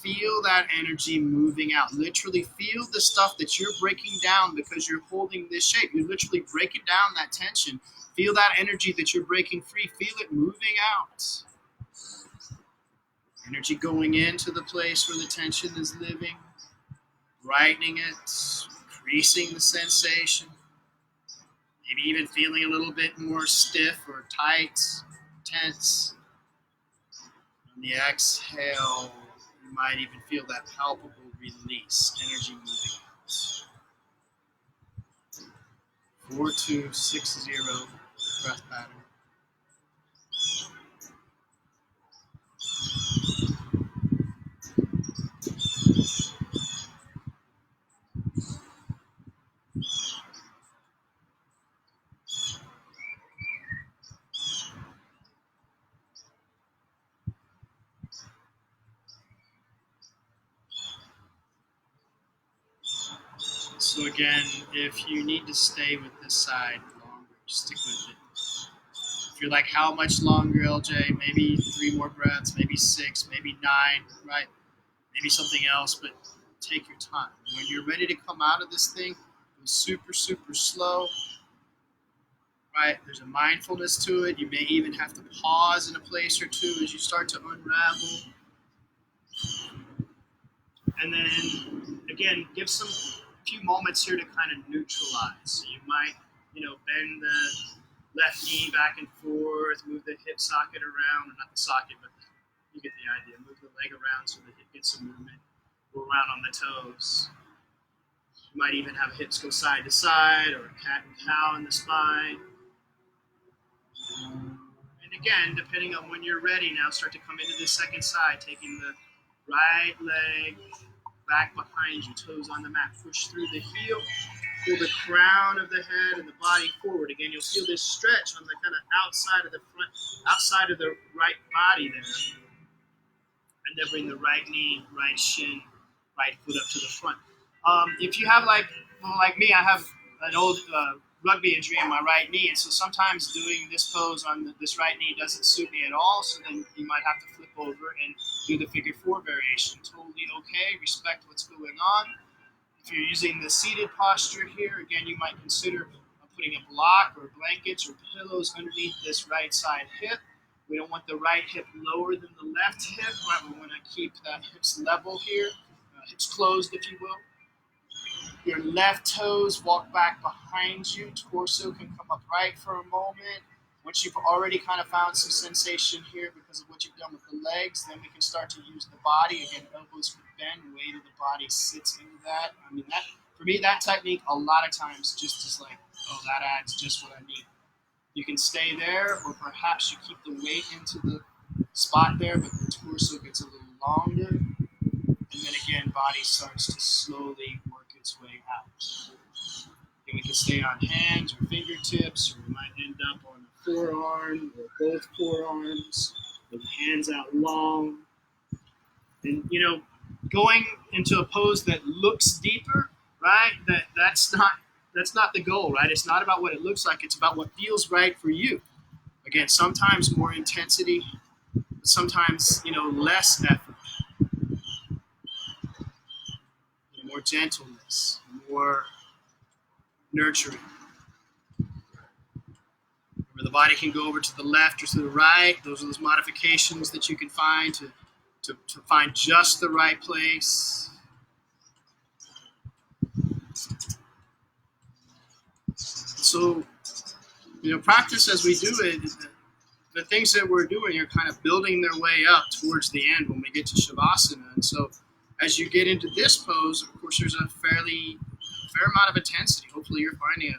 feel that energy moving out. Literally feel the stuff that you're breaking down because you're holding this shape. You're literally breaking down that tension. Feel that energy that you're breaking free. Feel it moving out. Energy going into the place where the tension is living, brightening it, increasing the sensation. Maybe even feeling a little bit more stiff or tight, tense. On the exhale, you might even feel that palpable release, energy moving out. 4260 breath pattern. So again, if you need to stay with this side longer, stick with it. If you're like, how much longer, LJ? Maybe 3 more breaths, maybe 6, maybe 9, right? Maybe something else, but take your time. When you're ready to come out of this thing, go super, super slow, right? There's a mindfulness to it. You may even have to pause in a place or two as you start to unravel. And then, again, give some few moments here to kind of neutralize. So you might, bend the left knee back and forth, move the hip socket around, or not the socket, but you get the idea. Move the leg around so the hip gets some movement. Go around on the toes. You might even have hips go side to side, or a cat and cow in the spine. And again, depending on when you're ready, now start to come into the second side, taking the right leg back behind you, toes on the mat. Push through the heel, pull the crown of the head and the body forward. Again, you'll feel this stretch on the kind of outside of the front, outside of the right body there. And then bring the right knee, right shin, right foot up to the front. If you have like me, I have an old rugby injury in my right knee, and so sometimes doing this pose on this right knee doesn't suit me at all, so then you might have to flip over and do the figure 4 variation. Totally okay, respect what's going on. If you're using the seated posture here, again, you might consider putting a block or blankets or pillows underneath this right side hip. We don't want the right hip lower than the left hip, right? We want to keep that hips level here, hips closed, if you will. Your left toes walk back behind you. Torso can come upright for a moment. Once you've already kind of found some sensation here because of what you've done with the legs, then we can start to use the body. Again, elbows can bend, weight of the body sits into that. I mean, that for me, that technique a lot of times just is like, oh, that adds just what I need. You can stay there, or perhaps you keep the weight into the spot there, but the torso gets a little longer. And then again, body starts to slowly work its way out. And we can stay on hands or fingertips, or we might end up on a forearm or both forearms, with hands out long. And, going into a pose that looks deeper, right? That's not the goal, right? It's not about what it looks like. It's about what feels right for you. Again, sometimes more intensity, sometimes, less effort, more gentleness, more nurturing. Where the body can go over to the left or to the right. Those are those modifications that you can find to find just the right place. So, practice as we do it, the things that we're doing are kind of building their way up towards the end when we get to Shavasana. And so as you get into this pose, of course, there's a fair amount of intensity. Hopefully you're finding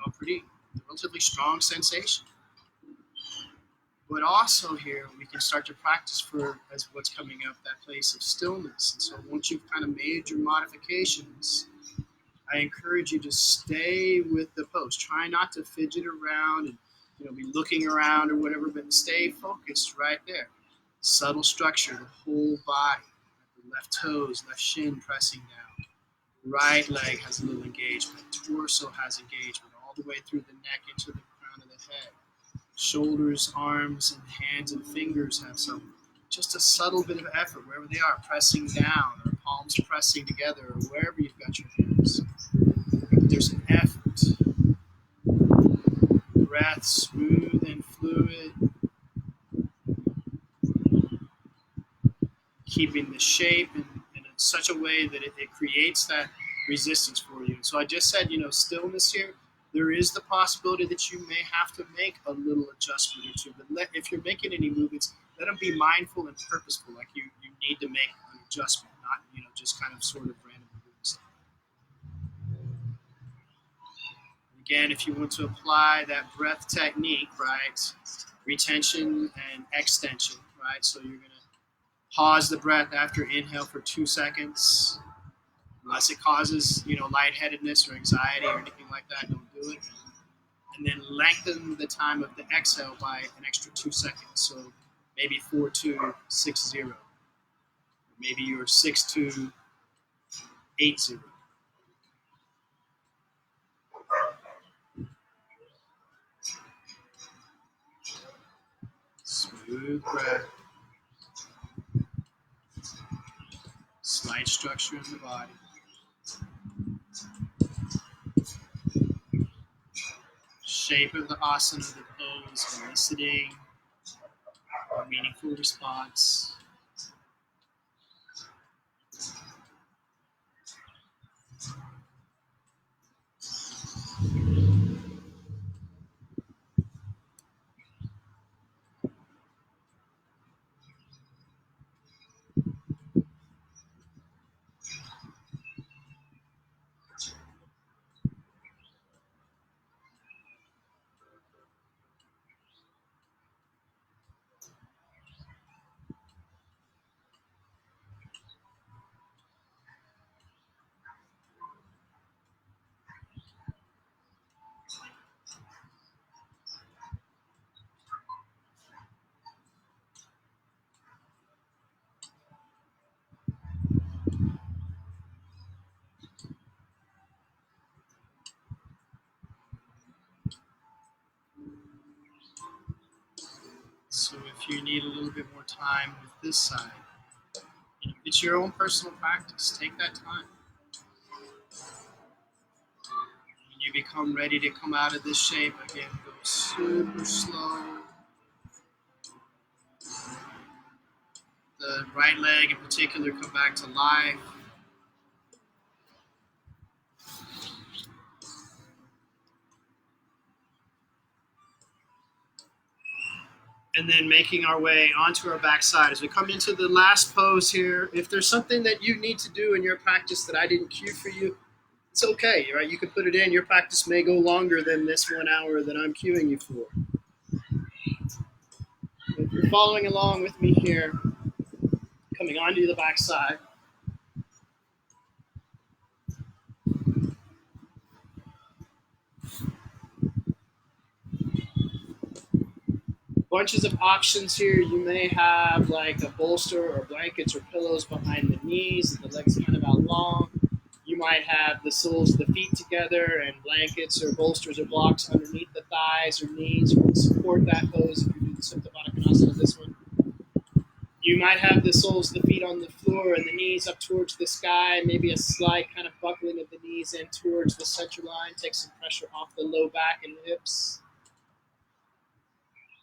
a pretty relatively strong sensation. But also here, we can start to practice for, as what's coming up, that place of stillness. And so once you've kind of made your modifications, I encourage you to stay with the pose. Try not to fidget around and be looking around or whatever, but stay focused right there. Subtle structure, the whole body. The left toes, left shin pressing down. Right leg has a little engagement. Torso has engagement all the way through the neck into the crown of the head. Shoulders, arms, and hands and fingers have just a subtle bit of effort wherever they are, pressing down or palms pressing together or wherever you've got your hands. There's an effort. Breath smooth and fluid. Keeping the shape in such a way that it creates that resistance for you. So I just said, stillness here. there is the possibility that you may have to make a little adjustment or two. But if you're making any movements, let them be mindful and purposeful. Like you need to make an adjustment, not just kind of sort of random movements. Again, if you want to apply that breath technique, right, retention and extension, right? So you're going to pause the breath after inhale for 2 seconds. Unless it causes, lightheadedness or anxiety or anything like that, don't do it. And then lengthen the time of the exhale by an extra 2 seconds. So maybe 4-2-6-0. Maybe you're 6-2-8-0. Smooth breath. Slight structure in the body. Shape of the asana, the pose, eliciting a meaningful response. So if you need a little bit more time with this side, it's your own personal practice. Take that time. When you become ready to come out of this shape, again, go super slow. The right leg in particular, come back to life. And then making our way onto our backside. As we come into the last pose here, if there's something that you need to do in your practice that I didn't cue for you, it's okay, right? You can put it in. Your practice may go longer than this 1 hour that I'm cueing you for. If you're following along with me here, coming onto the backside, bunches of options here. You may have like a bolster or blankets or pillows behind the knees, and the legs kind of out long. You might have the soles of the feet together and blankets or bolsters or blocks underneath the thighs or knees to support that pose if you do the Supta Baddha Konasana, this one. You might have the soles of the feet on the floor and the knees up towards the sky, maybe a slight kind of buckling of the knees in towards the center line. Take some pressure off the low back and hips.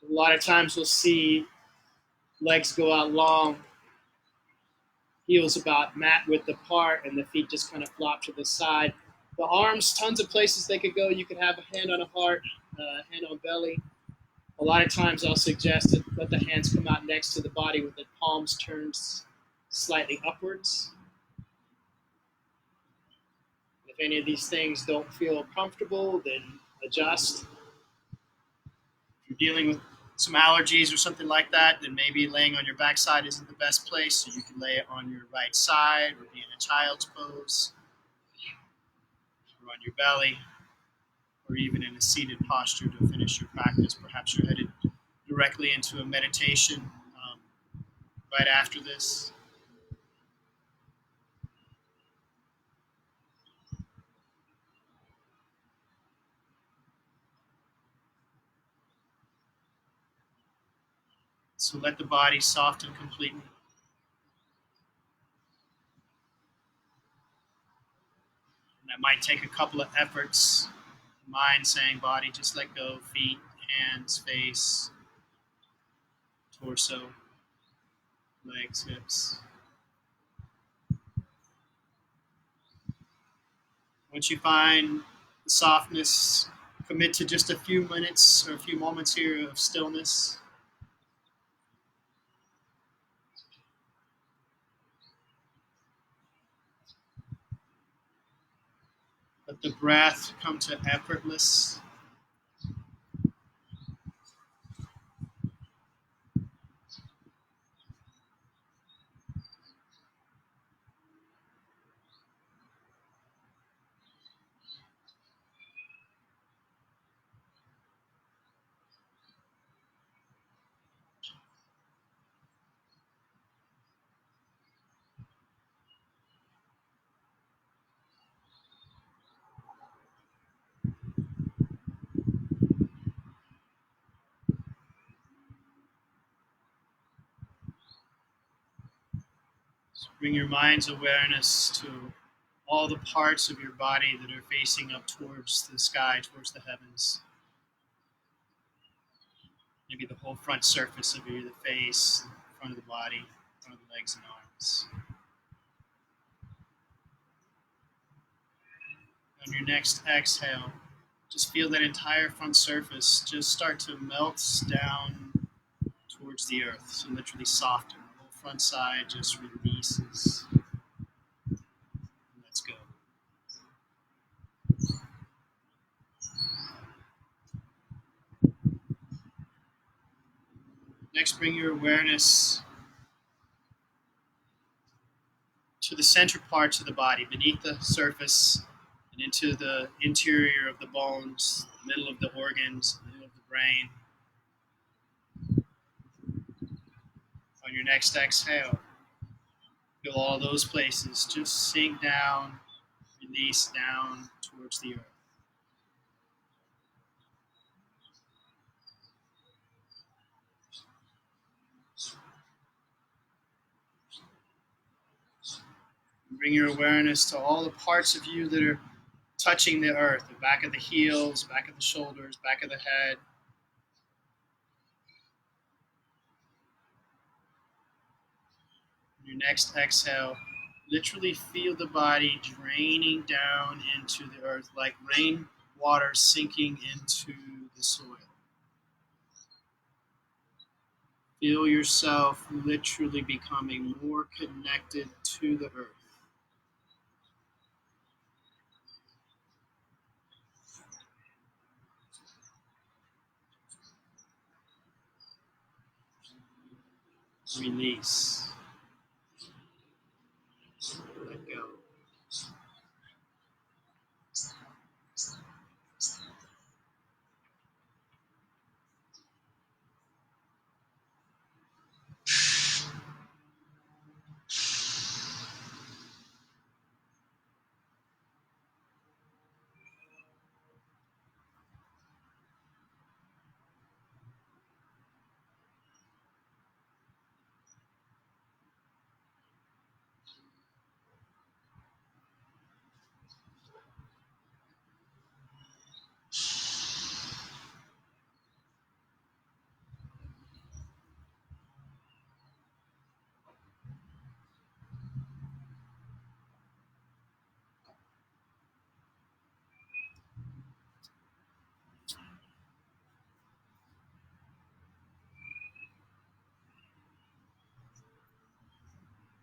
A lot of times we'll see legs go out long, heels about mat width apart, and the feet just kind of flop to the side. The arms, tons of places they could go. You could have a hand on a heart, hand on belly. A lot of times I'll suggest that let the hands come out next to the body with the palms turned slightly upwards. If any of these things don't feel comfortable, then adjust. If you're dealing with some allergies or something like that, then maybe laying on your backside isn't the best place, so you can lay it on your right side or be in a child's pose, or on your belly, or even in a seated posture to finish your practice. Perhaps you're headed directly into a meditation right after this. So let the body soften completely. And that might take a couple of efforts. Mind saying body, just let go. Feet, hands, face, torso, legs, hips. Once you find the softness Commit to just a few minutes or a few moments here of stillness. Let the breath come to effortless. So bring your mind's awareness to all the parts of your body that are facing up towards the sky, towards the heavens. Maybe the whole front surface of the face, front of the body, front of the legs and arms. On your next exhale, just feel that entire front surface just start to melt down towards the earth. So literally soften. The whole front side just releases. Let's go. Next, bring your awareness to the center parts of the body, beneath the surface and into the interior of the bones, the middle of the organs, the middle of the brain. On your next exhale, feel all those places just sink down, release down towards the earth. Bring your awareness to all the parts of you that are touching the earth, the back of the heels, back of the shoulders, back of the head. On your next exhale, literally feel the body draining down into the earth like rainwater sinking into the soil. Feel yourself literally becoming more connected to the earth. Release. Let go.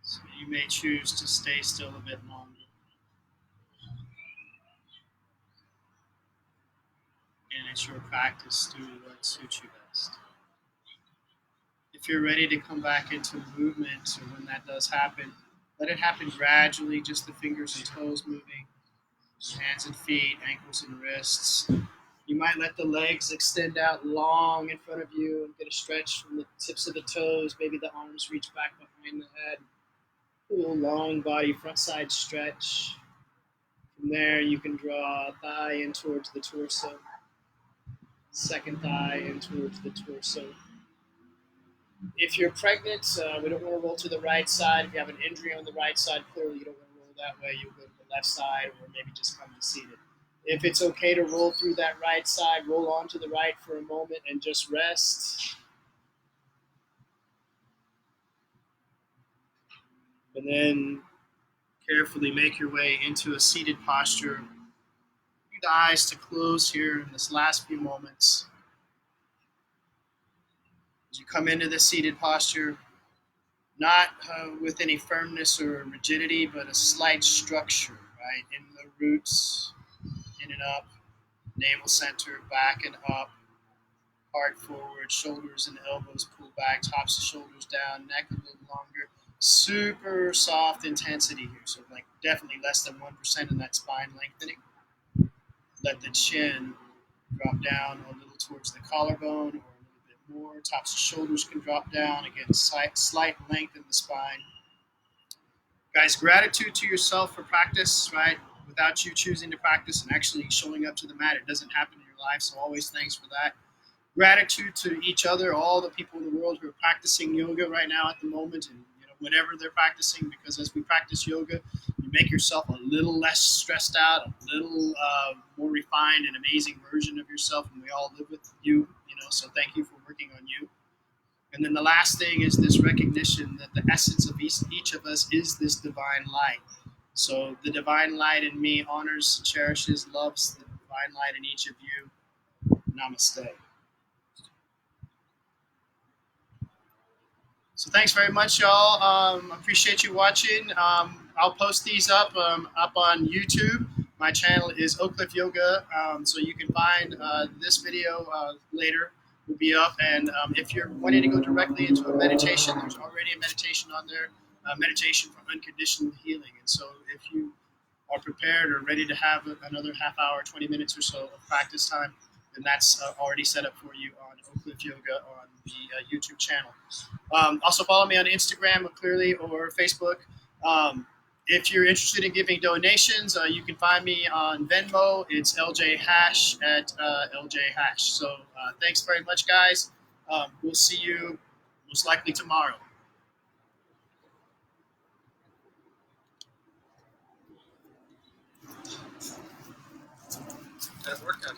So you may choose to stay still a bit longer. And it's your practice to do what suits you best. If you're ready to come back into movement, or when that does happen, let it happen gradually, just the fingers and toes moving, hands and feet, ankles and wrists. You might let the legs extend out long in front of you and get a stretch from the tips of the toes. Maybe the arms reach back behind the head. Cool, long body, front side stretch. From there, you can draw a thigh in towards the torso, second thigh in towards the torso. If you're pregnant, we don't want to roll to the right side. If you have an injury on the right side, clearly you don't want to roll that way. You'll go to the left side or maybe just come to seated. If it's okay to roll through that right side, roll on to the right for a moment and just rest. And then carefully make your way into a seated posture. the eyes to close here in this last few moments. As you come into the seated posture, not with any firmness or rigidity, but a slight structure, right? In the roots, in and up, navel center, back and up, heart forward, shoulders and elbows pull back, tops of shoulders down, neck a little longer. Super soft intensity here, so like definitely less than 1% in that spine lengthening. Let the chin drop down a little towards the collarbone or a little bit more. Tops of shoulders can drop down. Again, slight length in the spine. Guys, gratitude to yourself for practice, right? Without you choosing to practice and actually showing up to the mat, it doesn't happen in your life, so always thanks for that. Gratitude to each other, all the people in the world who are practicing yoga right now at the moment, and whenever they're practicing, because as we practice yoga, you make yourself a little less stressed out, a little more refined and amazing version of yourself, and we all live with you, so thank you for working on you. And then the last thing is this recognition that the essence of each of us is this divine light. So the divine light in me honors, cherishes, loves the divine light in each of you. Namaste. So thanks very much, y'all. Appreciate you watching. I'll post these up on YouTube. My channel is Oak Cliff Yoga, so you can find this video later. Will be up, and if you're wanting to go directly into a meditation, there's already a meditation on there, meditation for unconditional healing. And so if you are prepared or ready to have another half hour, 20 minutes or so of practice time, then that's already set up for you on Oak Cliff Yoga on the YouTube channel. Also follow me on Instagram, clearly, or Facebook. If you're interested in giving donations, you can find me on Venmo. It's LJ Hash at LJ Hash. So thanks very much, guys. We'll see you most likely tomorrow. That workout.